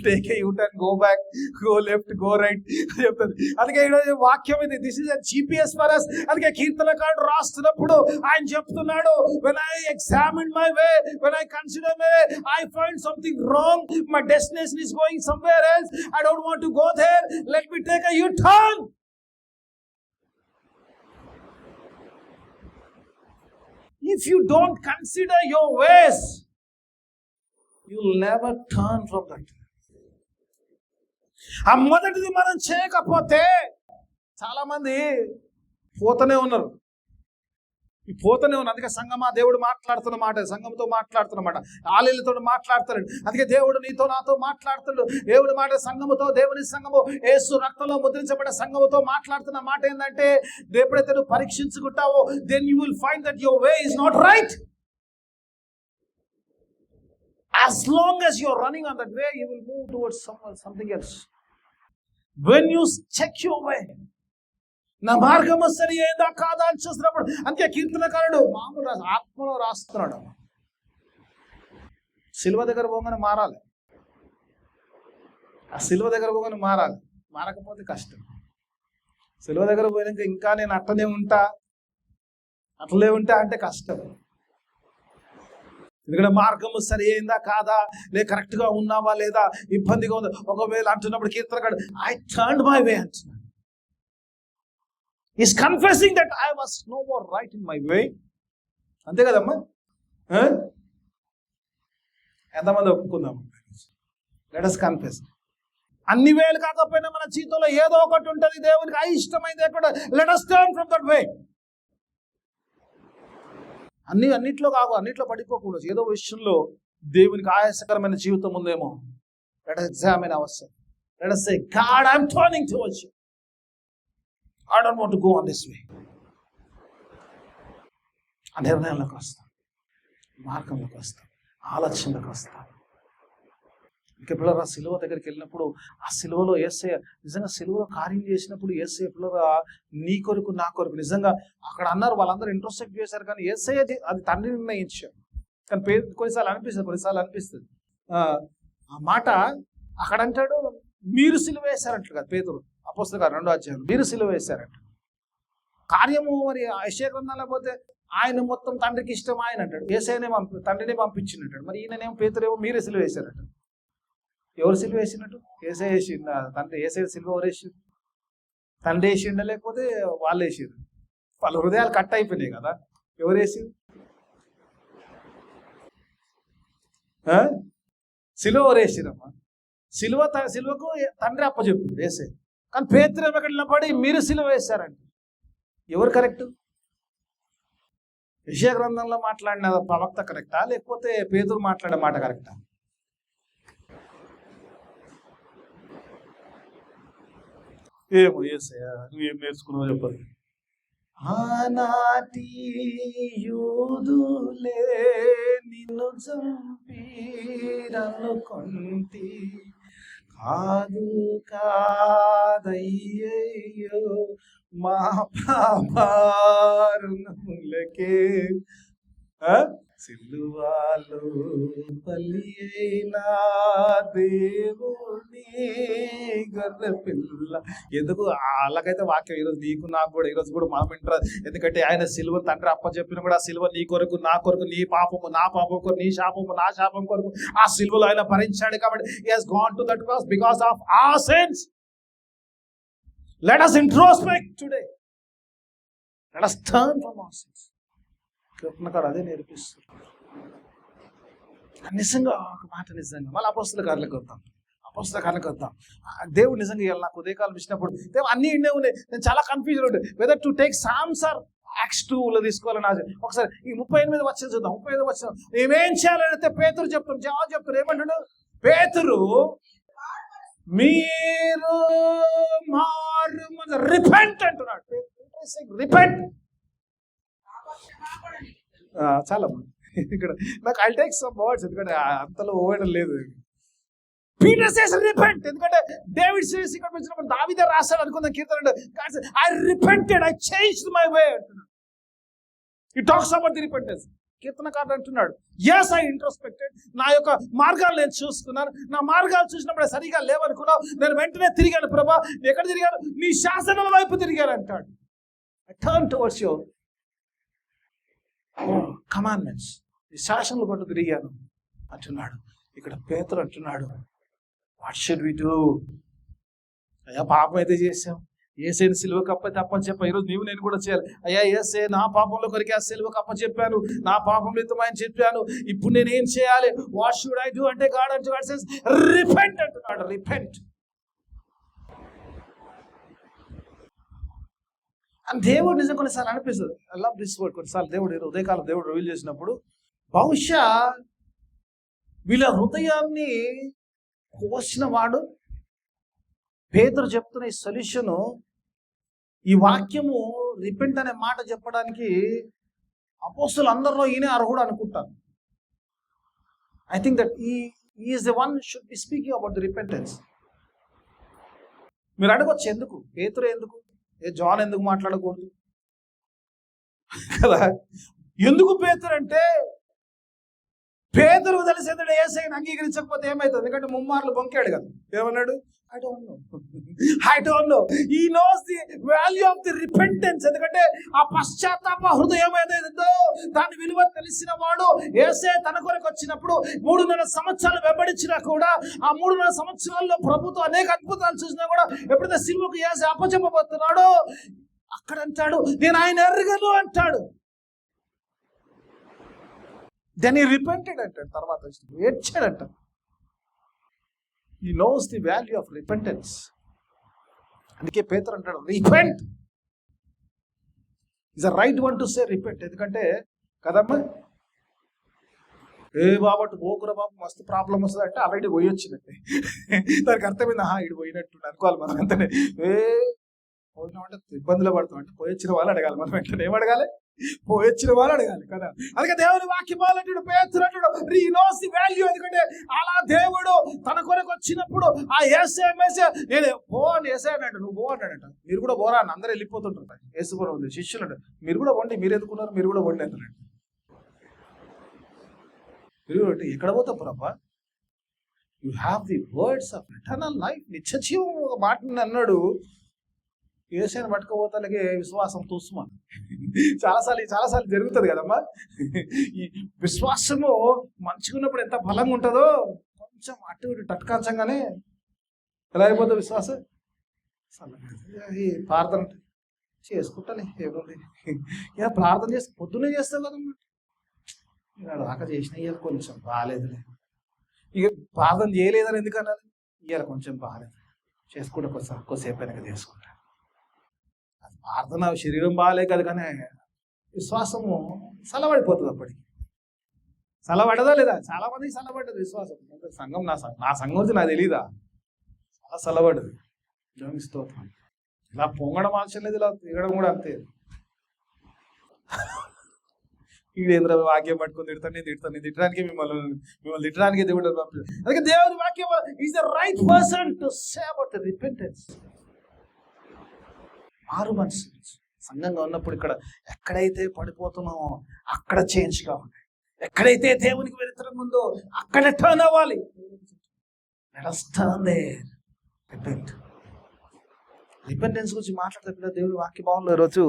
take a U turn, go back, go left, go right చెప్తుంది. అందుకే ఈరోజు వాక్యం ఇది, this is a GPS for us. అందుకే కీర్తనకారుడు రాస్తున్నప్పుడు ఆయన చెప్తున్నాడు, when I examine my way, when I consider my way, I find something wrong, my destination is going somewhere else, I don't want to go there, let me take a U-turn. If you don't consider your ways, you'll never turn from that. ఆ మొదటిది మనం చేయకపోతే చాలా మంది పోతూనే ఉన్నారు. అందుకే సంఘమా, దేవుడు మాట్లాడుతున్న మాట, సంఘంతో మాట్లాడుతున్నమాట, ఆలీలతో మాట్లాడుతున్నాడు. అందుకే దేవుడు నీతో నాతో మాట్లాడుతున్నాడు. దేవుడి మాట సంఘముతో, దేవుని సంఘము యేసు రక్తంలో ముద్రించబడ్డ సంఘముతో మాట్లాడుతున్న మాట ఏంటంటే, ఎప్పుడైతే నువ్వు పరీక్షించుకుంటావో, then you will find that your way is not right. As long as you're running on that way, you will move towards something else. When you check your way, నా మార్గము సరి అయిందా కాదా అని చూసినప్పుడు, అందుకే కీర్తనకారుడు మామూలు ఆత్మలో రాస్తున్నాడు, సిలువ దగ్గర పోగానే మారాలి. ఆ సిలువ దగ్గర పోగానే మారాలి. మారకపోతే కష్టం. సిలువ దగ్గర పోయినాక ఇంకా నేను అట్లనే ఉంటా అంటే కష్టం. ఎందుకంటే మార్గము సరి అయిందా కాదా, లే కరెక్ట్గా ఉన్నావా లేదా, ఇబ్బందిగా ఉందా ఒకవేళ అంటున్నప్పుడు కీర్తనకారుడు ఐ టర్న్డ్ మై వే అంటున్నాడు. Is confessing that I was no more right in my way. అంతే కదమ్మా? ఎంతమంది ఒప్పుకుందాము? Let us confess. అన్ని వేలు కాకపోయినా మన జీవితంలో ఏదో ఒకటి ఉంటుంది దేవునికి అయిష్టమైంది కూడా. Let us turn from that way. అన్నిట్లో కాదు, అన్నిట్లో పడిపోకూడదు. ఏదో విషయంలో దేవునికి ఆయాసకరమైన జీవితం ఉందేమో. Let us examine ourselves. Let us say, God, I'm turning towards you. I don't want to go on this way. ఆ నిర్ణయంలోకి వస్తాం, మార్గంలోకి వస్తాం, ఆలోచనలోకి వస్తాం. ఇంకా పిల్లరా సిలువ దగ్గరికి వెళ్ళినప్పుడు ఆ సిలువలో యేసయ్య నిజంగా సిలువలో కార్యం చేసినప్పుడు యేసయ్య పిల్లరా నీ కొరకు నా కొరకు నిజంగా అక్కడ అన్నారు, వాళ్ళందరూ ఇంట్రోస్పెక్ట్ చేశారు. కానీ యేసయ్య అది తండ్రి నిర్ణయించారు. కానీ కొన్నిసార్లు అనిపిస్తుంది ఆ మాట. అక్కడ అంటాడు మీరు సిలువ వేశారంటారు కదా పేతురు, అపోస్తలుల కార్యం 2వ అధ్యాయం, మీరు సిలువ వేశారంట. కార్యము మరి యెషయా గ్రంథంలో పోతే ఆయన మొత్తం తండ్రికి ఇష్టం ఆయన అంటాడు. యేసయ్యనే తండ్రినే పంపించింటాడు. మరి ఈయననేమో పేతురేమో మీరే సిలువ వేశారంట. ఎవరు సిలువ వేసినట్టు? యేసయ్య వేసిండ తండ్రి? యేసయ్య సిలువ ఎవరు వేసారు? తండ్రి వేసిండ లేకపోతే వాళ్ళు వేసారు? వాళ్ళ హృదయాలు కట్ అయిపోయినాయి కదా. ఎవరు వేసారు? సిలువ ఎవరు వేసిరమ్మా? సిలువకు తండ్రి అప్పచెప్పు యేసయ్య. కానీ పేతురు ఎక్కడ నిలబడి మీరు సిలువ వేశారంట. ఎవరు కరెక్ట్? యెషయా గ్రంథంలో మాట్లాడిన ప్రవక్త కరెక్టా లేకపోతే పేతురు మాట్లాడే మాట కరెక్టా? ఏమో యేసయ్య నువ్వేం నేర్చుకున్నావు చెప్పదు. ఆనాటి యూదులే నిన్ను చంపిరనుకొంటి, కాదు కాదయ్యయ్యో మా పాపారుణములకే సిలువలో బలి అయినా దేవుని గొర్రె పిల్ల. ఎందుకు అలాగైతే వాక్యం ఈరోజు నీకు నాకు కూడా ఈరోజు కూడా మనం వింటారు. ఎందుకంటే ఆయన సిలువ తండ్రి అప్పచెప్పిన కూడా ఆ సిలువ నీ కొరకు నా కొరకు, నీ పాపము నా పాపం కొరకు, నీ శాపము నా శాపం కొరకు ఆ సిలువలో ఆయన భరించాడు. కాబట్టి he has gone to that cross because of our sins. Let us introspect today. Let us turn from our sins. కీర్తనకారుడు అదే నేర్పిస్తుంది. నిజంగా ఒక మాట నిజంగా మళ్ళీ అపోస్తలుల కార్యాలకు వద్దాం. దేవుడు నిజంగా ఇవాళ నాకు ఉదయకాలం ఇచ్చినప్పుడు దేవుడు అన్ని ఇండే ఉన్నాయి. నేను చాలా కన్ఫ్యూజన్ ఉంటుంది whether to take Psalms or Acts 2లో తీసుకోవాలని ఆశ. ఒకసారి ఈ 38 వచ్చిన చూద్దాం. 35 వచ్చిన ఏమేం చేయాలంటే పేతురు చెప్తాను, జవాబు చెప్తారు. ఏమంటాడు పేతురు? మీరు రిపెంట్ అంటున్నాడు. రిపెంట్. చాలా ఇక్కడ నాకు ఐ టేక్ సమ్ వర్డ్స్ ఎందుకంటే అంతలో ఓవడం లేదు. Peter says repent. ఎందుకంటే డేవిడ్ సేస్ ఇక్కడ వచ్చినప్పుడు దావీదే రాశాడు అనుకుందాం కీర్తన, I repented, I changed my way అంటున్నాడు. ఈ టాక్స్ అబౌట్ ది రిపెంటెన్స్. కీర్తనకారుడు అంటున్నాడు yes I ఇంట్రోస్పెక్టెడ్, నా యొక్క మార్గాలు నేను చూసుకున్నాను, నా మార్గాలు చూసినప్పుడు సరిగా లేవనుకున్నావు, నేను వెంటనే తిరిగాను ప్రభా. ఎక్కడ తిరిగాను? నీ శాసనాల వైపు తిరిగాను అంటాడు. I turn towards your commandments, ఈ శాసనాల పట్ల తిరిగాను అంటున్నాడు. ఇక్కడ పేతురు అంటున్నాడు వాట్ షుడ్ వి డూ? అయ్యా పాపం అయితే చేసాం, యేసయ్యని సిలువకు అప్పచెప్ప. ఈరోజు నీవు నేను కూడా చేయాలి. అయ్యా యేసయ్య నా పాపంలో కొరికి ఆ సిలువకు అప్పచెప్పాను, నా పాపం నిమిత్తమని చెప్పాను, ఇప్పుడు నేను ఏం చేయాలి? వాట్ షుడ్ ఐ డూ అంటే గాడ్ సేస్ రిపెంట్ అంటున్నాడు. రిపెంట్. అండ్ దేవుడు నిజం కొన్నిసార్లు అనిపిస్తుంది, ఐ లవ్ దిస్ వర్డ్. కొన్నిసార్లు దేవుడు ఉదయకాలం దేవుడు రివీల్ చేసినప్పుడు బహుశా వీళ్ళ హృదయాన్ని కోసిన వాడు పేతురు చెప్తున్న ఈ సొల్యూషను, ఈ వాక్యము రిపెంట్ అనే మాట చెప్పడానికి అపోస్తలు అందరిలో ఈయనే అర్హుడు అనుకుంటాను. I think that he is the one who should be speaking about the repentance. మీరు అడగొచ్చు, ఎందుకు పేతురు, ఎందుకు జాన్ ఎందుకు మాట్లాడకూడదు కదా? ఎందుకు పేతురు అంటే, పేతురు తెలిసేది యేసయ్యను అంగీకరించకపోతే ఏమవుతుంది? ఎందుకంటే ముమ్మార్లు బొంకాడు కదా. ఏమన్నాడు? I don't know. He knows the value of the repentance. ఎందుకంటే ఆ పశ్చాత్తాప హృదయం ఏదైతుందో దాని విలువ తెలిసిన వాడు. యేసే తన కొరకు వచ్చినప్పుడు 3.5 సంవత్సరాలు వెంబడించినా కూడా, ఆ 3.5 సంవత్సరాల్లో ప్రభుత్వం అనేక అద్భుతాలు చూసినా కూడా, ఎప్పుడైతే సిలువకు యేసే అప్పచెప్పబోతున్నాడో అక్కడ అంటాడు, నేను ఆయన ఎరగను అంటాడు. Then he repented అంటాడు. తర్వాత ఏడ్చాడంట. He knows the value of repentance. అందుకే పేతురు అంటాడు, repent is the right one to say repent. ఎందుకంటే కదమ్మా, బాబట్టు పోకురా బాబు, మస్తు ప్రాబ్లం వస్తుంది అంటే ఆల్రెడీ పోయి వచ్చినట్టే. దానికి అర్థమైంది, ఇటు పోయినట్టు అనుకోవాలి మనం. అంతనే పోయినామంటే ఇబ్బందులు పడతాం అంటే పోయొచ్చిన వాళ్ళు అడగాలి. మనం వెంటనే ఏం అడగాలి? పోయొచ్చిన వాళ్ళు అడగాలి కదా. అందుకే దేవుని వాక్యం అంటాడు, పేతురు అంటాడు, he knows the value. ఎందుకంటే అలా దేవుడు తన కొరకు వచ్చినప్పుడు ఆ యేసే నేను పో అని యేసే అన్నాడు, నువ్వు పో అన్నాడంట. మీరు కూడా పోరా అని అందరూ వెళ్ళిపోతుంటారు. యేసుకుని ఉంది శిష్యులు అంటారు, మీరు కూడా వండి, మీరు ఎందుకున్నారు, మీరు కూడా వండి అంటారంట. మీరు ఎక్కడ పోతాం ప్రభా? You have the words of eternal life. నిత్య జీవం ఒక మాటని అన్నాడు. యేసయ్యను పట్టుకోపోతాలకే విశ్వాసం తూసుమా. చాలాసార్లు జరుగుతుంది కదమ్మా. ఈ విశ్వాసము మంచిగున్నప్పుడు ఎంత బలంగా ఉంటుందో, కొంచెం అటు ఇటు టట్కాంచంగానే ఎలా అయిపోతుంది విశ్వాసం. ప్రార్థన చేసుకుంటానే ఏముంది, ఇక ప్రార్థన చేస్తే పొద్దున్నే చేస్తావు కదమ్మా. దాకా చేసిన ఇవాళ కొంచెం బాగాలేదులే, ఇక ప్రార్థన చేయలేదని ఎందుకన్నది, ఇవాళ కొంచెం బాగాలేదు, చేసుకుంటా కొద్దిసేపు వెనక చేసుకుంటా. ప్రార్థన శరీరం బాగాలే కదా, కానీ విశ్వాసము సలబడిపోతుంది. అప్పటికి సలబడదా లేదా? చాలా మందికి సలబడ్డది విశ్వాసం. సంఘం నా సంఘం వచ్చి నాకు తెలీదా? చాలా సలబడ్డది. దేవునికి స్తోత్రం. ఇలా పొంగడం అవసరం లేదు, ఇలా తిరగడం కూడా అంతే. ఈడేంద్ర వాక్యం పట్టుకుని తిట్టడానికి మిమ్మల్ని తిట్టడానికి దేవుడు పంపించాడు. అందుకే దేవుని వాక్యం is the right person to say about the repentance. మారు మనసు సంఘంగా ఉన్నప్పుడు ఇక్కడ ఎక్కడైతే పడిపోతున్నామో అక్కడ చేంజ్ కావాలి. ఎక్కడైతే దేవునికి వ్యతిరేకంగా ఉందో అక్కడ టర్న్ అవ్వాలి. రిపెంటెన్స్ గురించి మాట్లాడితే దేవుని వాక్య భావంలో ఈరోజు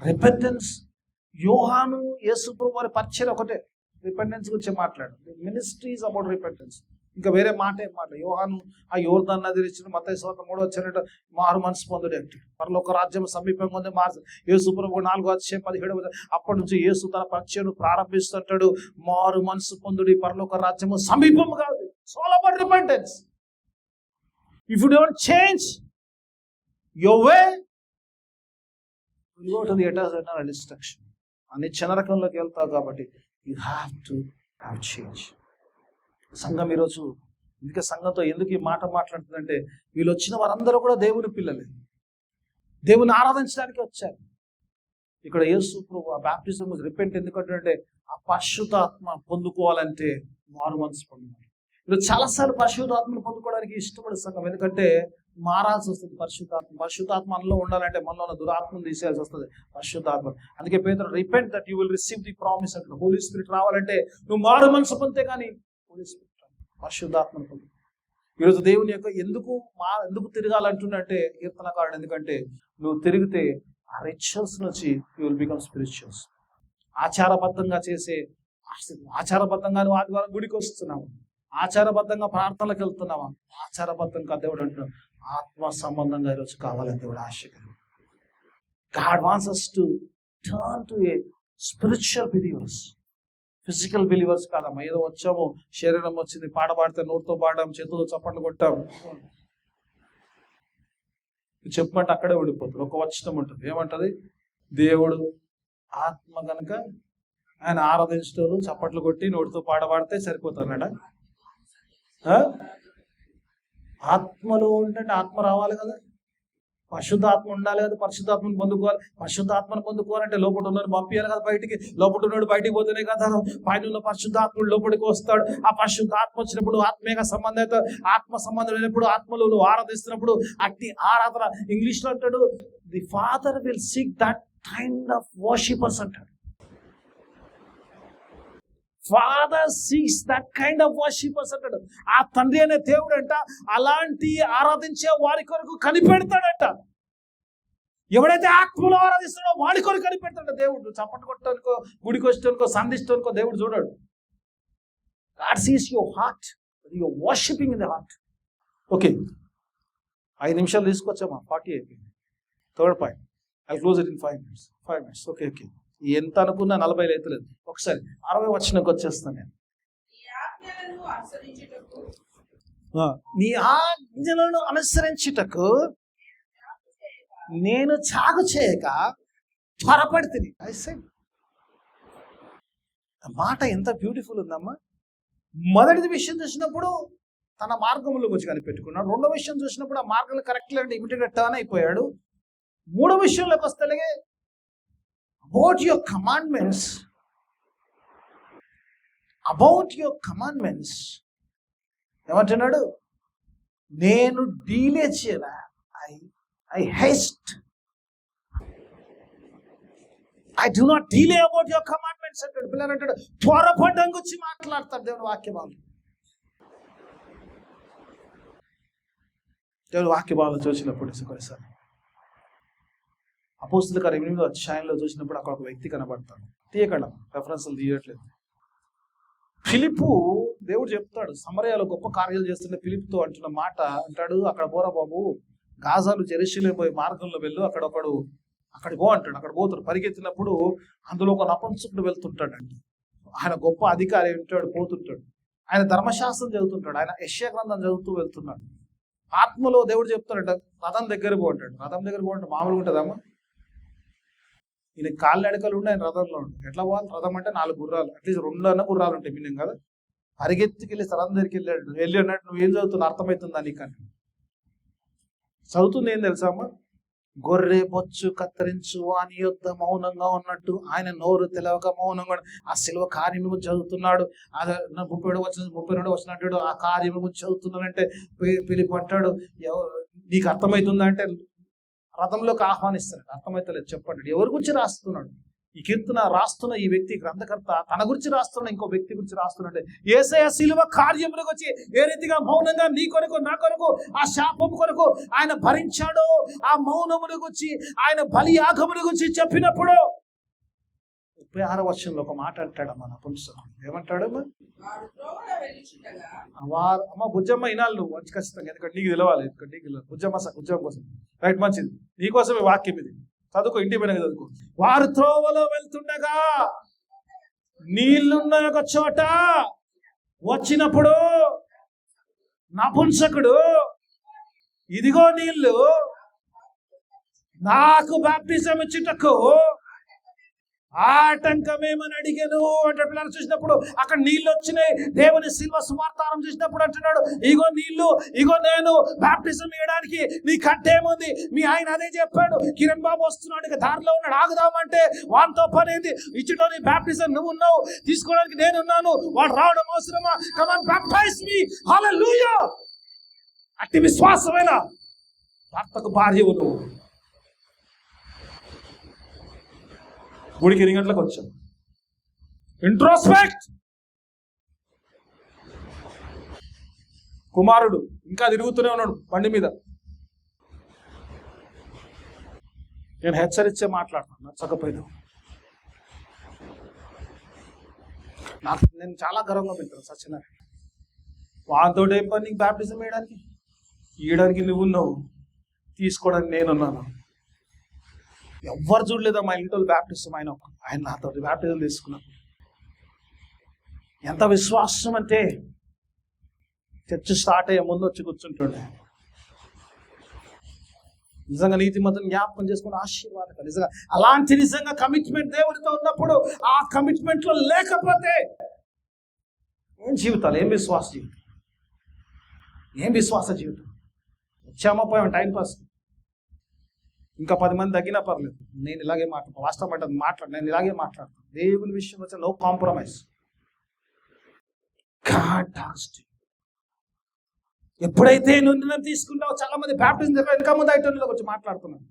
రిపెంటెన్స్, యోహాను యేసు ప్రభువు వారి పరిచయం ఒకటే రిపెంటెన్స్ గురించి మాట్లాడు. Ministries about repentance. ఇంకా వేరే మాట ఏం మాట. యోహాను ఆ యోర్దాను నది ఇచ్చిన మత్తయి సువార్త 3వ అధ్యాయం మారు మనసు పొందుడు అంటే పరలోక రాజ్యం సమీపంగా ఉంది. యేసు ప్రభువు 4వ అధ్యాయం 17వ అప్పటి నుంచి యేసు తన పరిచయం ప్రారంభిస్తుంటాడు. మారు మనసు పొందుడి, పరలోక రాజ్యము సమీపం కాదు. It's all about repentance. If you don't change your way, you go to the eternal destruction. నిత్య నరకంలోకి వెళ్తావు. కాబట్టి you have to have change. సంఘం ఈరోజు ఇంకా సంఘంతో ఎందుకు ఈ మాట మాట్లాడుతుందంటే, వీళ్ళు వచ్చిన వారందరూ కూడా దేవుని పిల్లలే, దేవుని ఆరాధించడానికి వచ్చారు. ఇక్కడ యేసు ప్రభు ఆ బాప్టిజం రిపెంట్ ఎందుకంటే ఆ పరిశుద్ధాత్మ పొందుకోవాలంటే మారు మనసు పొందాలి. ఈరోజు చాలాసార్లు పరిశుద్ధాత్మను పొందుకోవడానికి ఇష్టపడే సంఘం, ఎందుకంటే మారాల్సి వస్తుంది. పరిశుద్ధాత్మ మనలో ఉండాలంటే మనలో ఉన్న దురాత్మను తీసేయాల్సి వస్తుంది పరిశుద్ధాత్మ. అందుకే పేతురు, repent that you will receive the promise అంటే హోలీ స్పిరిట్ రావాలంటే నువ్వు మారు మనసు పొందితే కానీ పరిశుద్ధాత్మను పొందు. ఈరోజు దేవుని యొక్క ఎందుకు తిరగాలంటుందంటే కీర్తనకారుడు, ఎందుకంటే నువ్వు తిరిగితే ఆ రిచువల్స్ నుంచి యూ విల్ బికమ్ స్పిరిచువల్స్. ఆచారబద్ధంగా ఆచారబద్ధంగా నువ్వు ఆదివారం గుడికి వస్తున్నావు, ఆచారబద్ధంగా ప్రార్థనలకు వెళ్తున్నావా, ఆచారబద్ధంగా దేవుడు అంటున్నాడు. ఆత్మ సంబంధంగా ఈరోజు కావాలని దేవుడు ఆశగా. God wants us to turn to a spiritual believers. Physical believers కాదమ్మా. ఏదో వచ్చాము, శరీరం వచ్చింది, పాట పాడితే నోటితో పాడాం, చేతులు చప్పట్లు కొట్టాం, చెప్పమంటే అక్కడే ఉండిపోతుంది. ఒక వచనం ఉంటుంది, ఏమంటది? దేవుడు ఆత్మ కనుక ఆయన ఆరాధించడం చప్పట్లు కొట్టి నోటితో పాట పాడితే సరిపోతారట. ఆత్మలో ఉంటే ఆత్మ రావాలి కదా. పరిశుద్ధాత్మ ఉండాలి కదా, పరిశుద్ధాత్మను పొందుకోవాలి. పరిశుద్ధాత్మను పొందుకోవాలంటే లోపల ఉన్నోడు పంపించాలి కదా బయటికి. లోపల ఉన్నోడు బయటికి పోతేనే కదా పైన ఉన్న పరిశుద్ధాత్ముడు లోపలికి వస్తాడు. ఆ పరిశుద్ధాత్మ వచ్చినప్పుడు ఆత్మీయ సంబంధం, ఆత్మ సంబంధం అయినప్పుడు, ఆత్మలో నువ్వు ఆరాధిస్తున్నప్పుడు అట్టి ఆరాధన. ఇంగ్లీష్లో అంటాడు, the father will seek that kind of worshippers అంటాడు. Father seeks that kind of worshippers అంటాడు. ఆ తండ్రి అనే దేవుడు అంట అలాంటి ఆరాధించే వారి కొరకు కనిపెడతాడంట. ఎవడైతే ఆత్మలో ఆరాధిస్తాడో వాడి కొరకు కనిపెడతాడు దేవుడు. చప్పట్లు కొట్టడానికో, గుడికి వచ్చానికో, సంధించడానికో దేవుడు చూడాడు. God sees your heart, your worshipping in the heart. Okay, 5 నిమిషాలు తీసుకొచ్చామా? 40 అయిపోయింది. Third point, I close it in 5 minutes. Okay, ఎంత అనుకున్నా 40 అవుతలేదు. ఒకసారి 60 వచనంకి వచ్చేస్తాను నేను. నీ ఆజ్ఞలను అనుసరించుటకు నేను చాగు చేయక త్వరపడితిని. మాట ఎంత బ్యూటిఫుల్ ఉందమ్మా. మొదటి విషయం చూసినప్పుడు తన మార్గంలో వచ్చి కనిపెట్టుకున్నాడు. రెండో విషయం చూసినప్పుడు ఆ మార్గంలో కరెక్ట్ లేదంటే ఇమిడియట్గా టర్న్ అయిపోయాడు. మూడో విషయంలోకి వస్తే about your commandments ఏమంటున్నాడు? నేను డీలే చేయరా, I haste, I do not delay about your commandments అంటాడు. పిల్లలు అంటాడు త్వరపడ్డం గురించి మాట్లాడతాడు దేవుని వాక్యభావం. దేవుని వాక్యభావం చూసినప్పుడు కొన్నిసార్లు అపోస్తలుల కార్యం 8వ అధ్యాయంలో చూసినప్పుడు అక్కడ ఒక వ్యక్తి కనబడతాడు. తీయకుండా రెఫరెన్స్లు తీయట్లేదు. ఫిలిప్పు, దేవుడు చెప్తాడు సమరయాలో గొప్ప కార్యాలు చేస్తుంటే ఫిలిప్తో అంటున్న మాట అంటాడు, అక్కడ పోరా బాబు, గాజాలు జెరూసలేము పోయే మార్గంలో వెళ్ళు, అక్కడికి పో అంటాడు. అక్కడ పోతాడు. పరిగెత్తినప్పుడు అందులో ఒక నపుంసకుడు వెళ్తుంటాడండి. ఆయన గొప్ప అధికారి ఉంటాడు, పోతుంటాడు. ఆయన ధర్మశాస్త్రం చదువుతుంటాడు. ఆయన యెషయా గ్రంథం చదువుతూ వెళ్తున్నాడు. ఆత్మలో దేవుడు చెప్తాడంట రథం దగ్గర పోంటాడు. రథం దగ్గర పోంటే మామూలుగా ఉంటుందమ్మా. ఈయన కాళ్ళు నడకలు ఉండి ఆయన రథంలో ఉంటాడు. ఎట్లా పోవాలి? రథం అంటే 4 గుర్రాలు, అట్లీస్ట్ 2 గుర్రాలు ఉంటాయి మినిమం కదా. పరిగెత్తుకెళ్ళి రథం దగ్గరికి వెళ్ళి అన్నట్టు నువ్వు ఏం చదువుతున్నా అర్థమవుతుందా నీకు అని చదువుతుంది. ఏం తెలుసా అమ్మా? గొర్రె బొచ్చు కత్తిరించు అని యొద్ద మౌనంగా ఉన్నట్టు ఆయన నోరు తెలవక మౌనంగా ఆ శిలువ కార్యం గురించి చదువుతున్నాడు. 32 వచ్చినట్టు ఆ కార్యం గురించి చదువుతున్నాడంటే పిలిపి అంటాడు, నీకు అర్థమవుతుందా అంటే రథంలోకి ఆహ్వానిస్తాడు. అర్థమవుతలేదు చెప్పండి. ఎవరి గురించి రాస్తున్నాడు ఈ కీర్తన? రాస్తున్న ఈ వ్యక్తి గ్రంథకర్త తన గురించి రాస్తున్న ఇంకో వ్యక్తి గురించి రాస్తున్నట్టే. యేసయ్య శిలువ కార్యములకు వచ్చి ఏ రీతిగా మౌనంగా నీ కొరకు నా కొరకు ఆ శాపం కొరకు ఆయన భరించాడో ఆ మౌనమును గురించి, ఆయన బలియాగమును గురించి చెప్పినప్పుడు 36వ వచనంలో ఒక మాట అంటాడు మన పుంసకుడు. ఏమంటాడు? అమ్మ బుజ్జమ్మ ఇనాలు నువ్వు మంచి ఖచ్చితంగా, ఎందుకంటే నీకు తెలవాలి. ఎందుకంటే నీకు బుజ్జమ్మ కోసం రైట్, మంచిది, నీకోసమే వాక్యం ఇది. చదువుకో, ఇంటి పైన చదువుకో. వారు త్రోవలో వెళ్తుండగా నీళ్లున్న ఒక చోట వచ్చినప్పుడు నపుంసకుడు, ఇదిగో నీళ్లు, నాకు బాప్టిజం ఇచ్చుటకు ఆటంకమేమని అడిగాను అంటే పిల్లలు చూసినప్పుడు అక్కడ నీళ్ళు వచ్చినాయి. దేవుని శిల్వ సువార్తారం చూసినప్పుడు అంటున్నాడు, ఇగో నీళ్లు, ఇగో నేను బాప్టిజం ఇవ్వడానికి నీ కట్టేముంది? మీ ఆయన అదే చెప్పాడు. కిరణ్ బాబు వస్తున్నాడు, ఇక దారిలో ఉన్నాడు, ఆగుదామంటే వానితో పని ఏంది? ఇచ్చటోని బాప్టిజం నువ్వు ఉన్నావు, తీసుకోవడానికి నేనున్నాను, వాడు రావడం అవసరమా? కమ్ ఆన్ బాప్టైజ్ మీ, హల్లెలూయా. అట్టి విశ్వాసమైన భర్తకు భార్యవు నువ్వు. గుడికి 8 గంటలకు వచ్చాం. ఇంట్రోస్పెక్ట్. కుమారుడు ఇంకా తిరుగుతూనే ఉన్నాడు బండి మీద. నేను హెచ్చరించే మాట్లాడుతున్నాను, నచ్చకపోయినా నేను చాలా గర్వంగా పెడతాను. సత్యనారాయణ వాంతో ఏం పని? నీకు బ్యాప్టిజం ఇవ్వడానికి నువ్వు ఉన్నావు, తీసుకోవడానికి నేనున్నాను. ఎవ్వరు చూడలేదా మా ఇంట్లో బ్యాప్టిజం? ఆయన నాతో బ్యాప్టిజం తీసుకున్నాను. ఎంత విశ్వాసం అంటే చర్చ్ స్టార్ట్ అయ్యే ముందు వచ్చి కూర్చుంటుండే. నిజంగా నీతిమంతుని జ్ఞాపకం చేసుకుని ఆశీర్వాదం. నిజంగా అలాంటి నిజంగా కమిట్మెంట్ దేవుడితో ఉన్నప్పుడు, ఆ కమిట్మెంట్ లో లేకపోతే ఏం జీవితాలు, ఏం విశ్వాస జీవితం, ఏం విశ్వాస జీవితం? వచ్చామా పోయాం టైంపాస్. ఇంకా 10 మంది తగ్గినా పర్లేదు, నేను ఇలాగే మాట్లాడు, నేను ఇలాగే మాట్లాడతాను. దేవుని విషయం వచ్చి నో కాంప్రమైజ్. ఎప్పుడైతే నువ్వు నిర్ణయం తీసుకుంటావో, చాలా మంది బ్యాప్టిజం దగ్గర ఇంకా ముందు ఐటోళ్ళకి వచ్చి మాట్లాడుతున్నాను,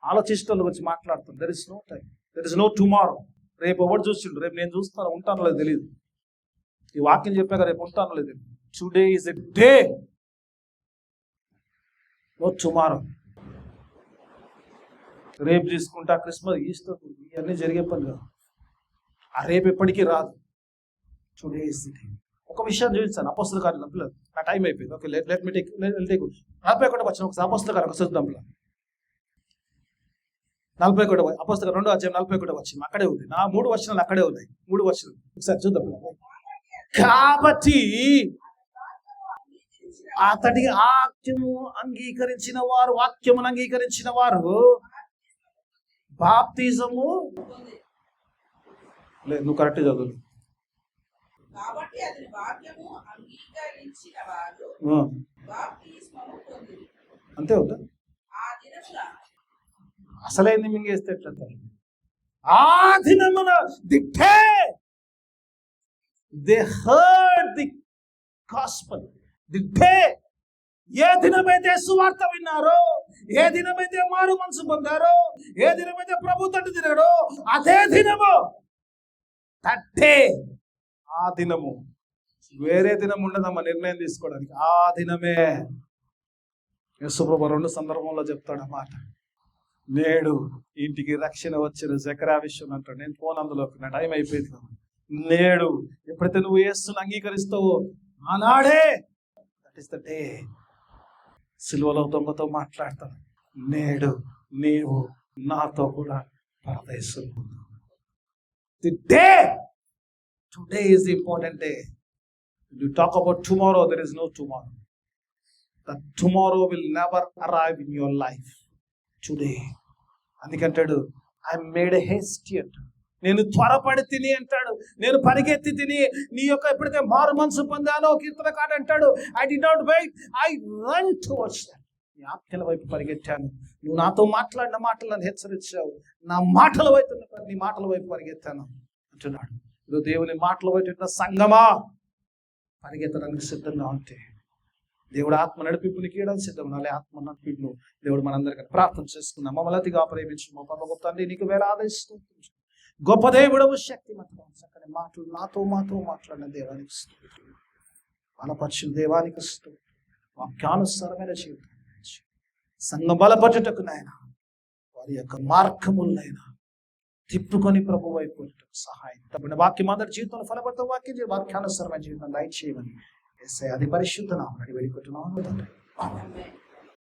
ఆలోచిస్తోళ్ళకి వచ్చి మాట్లాడుతున్నాను. There is no time, there is no tomorrow. రేపు ఎవరు చూస్తుండ్రు, రేపు నేను చూస్తాను, ఉంటానో లేదు తెలియదు. ఈ వాక్యం చెప్పాక రేపు ఉంటానో లేదు తెలియదు. Today is a day, no tomorrow. రేపు తీసుకుంటా, క్రిస్మస్, ఈస్టర్, ఇవన్నీ జరిగే పని కాదు. ఆ రేపు ఎప్పటికీ రాదు. Today is the day. ఒక విషయం చూపించాను, అపోస్తల కార్యాలు. నా టైం అయిపోయింది. ఓకే, లెట్ మీ టేక్ 41 వచ్చిన ఒకసారి అపోస్తల కార్యం ఒకసారి చూద్దాం. 41 అపోస్తల 2వ అధ్యాయం 41 వచ్చింది, అక్కడే ఉంది. నా 3 వచనాలు అక్కడే ఉన్నాయి. 3 వచనాలు ఒకసారి చూద్దాం. కాబట్టి అతడి వాక్యమును అంగీకరించిన వారు బాప్తిజము లేదు. నువ్వు కరెక్ట్ చదువు. అంతే అవుతా. అసలైంది మింగేస్తే ఎట్లా? ఆ దినమున they heard the gospel. ఏ దినమైతే సువార్త విన్నారో, ఏ దినమైతే మారు మనసు పొందారో, ఏ దినమైతే ప్రభు తట్టు తిరగడో, అదే దినము, తట్టే ఆ దినము. వేరే దినం ఉండదమ్మా నిర్ణయం తీసుకోవడానికి. ఆ దినమే. యేసుప్రభు 2 సందర్భంలో చెప్తాడు ఆ మాట. నేడు ఇంటికి రక్షణ వచ్చిన జకర్యా విషయం అంటాడు. నేను ఫోన్ అందులోకి, నా టైం అయిపోయింది. నేడు ఎప్పుడైతే నువ్వు యేసుని అంగీకరిస్తావో ఆనాడే, దట్ ఈస్ ద డే. సిలువలో దొంగతో మాట్లాడతాను, నేడు నీవు నాతో కూడా పరదేశంలో. The day, today is the important day. You talk about tomorrow, there is no tomorrow. The tomorrow will never arrive in your life. Today. అందుకంటాడు, I made a haste yet. నేను త్వరపడి తిని అంటాడు, నేను పరిగెత్తి తిని నీ యొక్క ఎప్పుడైతే మారు మనసు పొందానో, కీర్తనకారుడు అంటాడు, I did not wait, I ran towards that. నీ ఆజ్ఞల వైపు పరిగెత్తాను. నువ్వు నాతో మాట్లాడిన మాటలు నన్ను హెచ్చరించావు, నా మాటల వైపు, నీ మాటల వైపు పరిగెత్తాను అంటున్నాడు. ఇప్పుడు దేవుని మాటల వైపు సంగమా పరిగెత్తడానికి సిద్ధంగా ఉంటే, దేవుడు ఆత్మ నడిపింపుని కీయడానికి సిద్ధం ఉండాలి. ఆత్మ నడిపింపు దేవుడు మనందరికీ ప్రార్థన చేసుకున్నాం. మమ్మల్ని అతిగా ప్రేమించు మా పరమ తండ్రి, నీకు వేల ఆదేశిస్తూ గొప్ప దేవుడవు, శక్తిమంతుడు, చక్కని మాటలు నాతో మాట్లాడిన దేవానికి బలపరిచిన దేవానికి వాక్యానుసారమైన జీవితం సంఘం బలపట్టుటకు నాయన, వారి యొక్క మార్గములైనా తిప్పుకొని ప్రభు వైపు సహాయం. తప్పని వాక్యం అందరి జీవితంలో ఫలపడతా వాక్యానుసారమైన జీవితం దయచేయమని యేసయ్య అది పరిశుద్ధ నామమున వేడుకుంటున్నాను తండ్రి. ఆమేన్.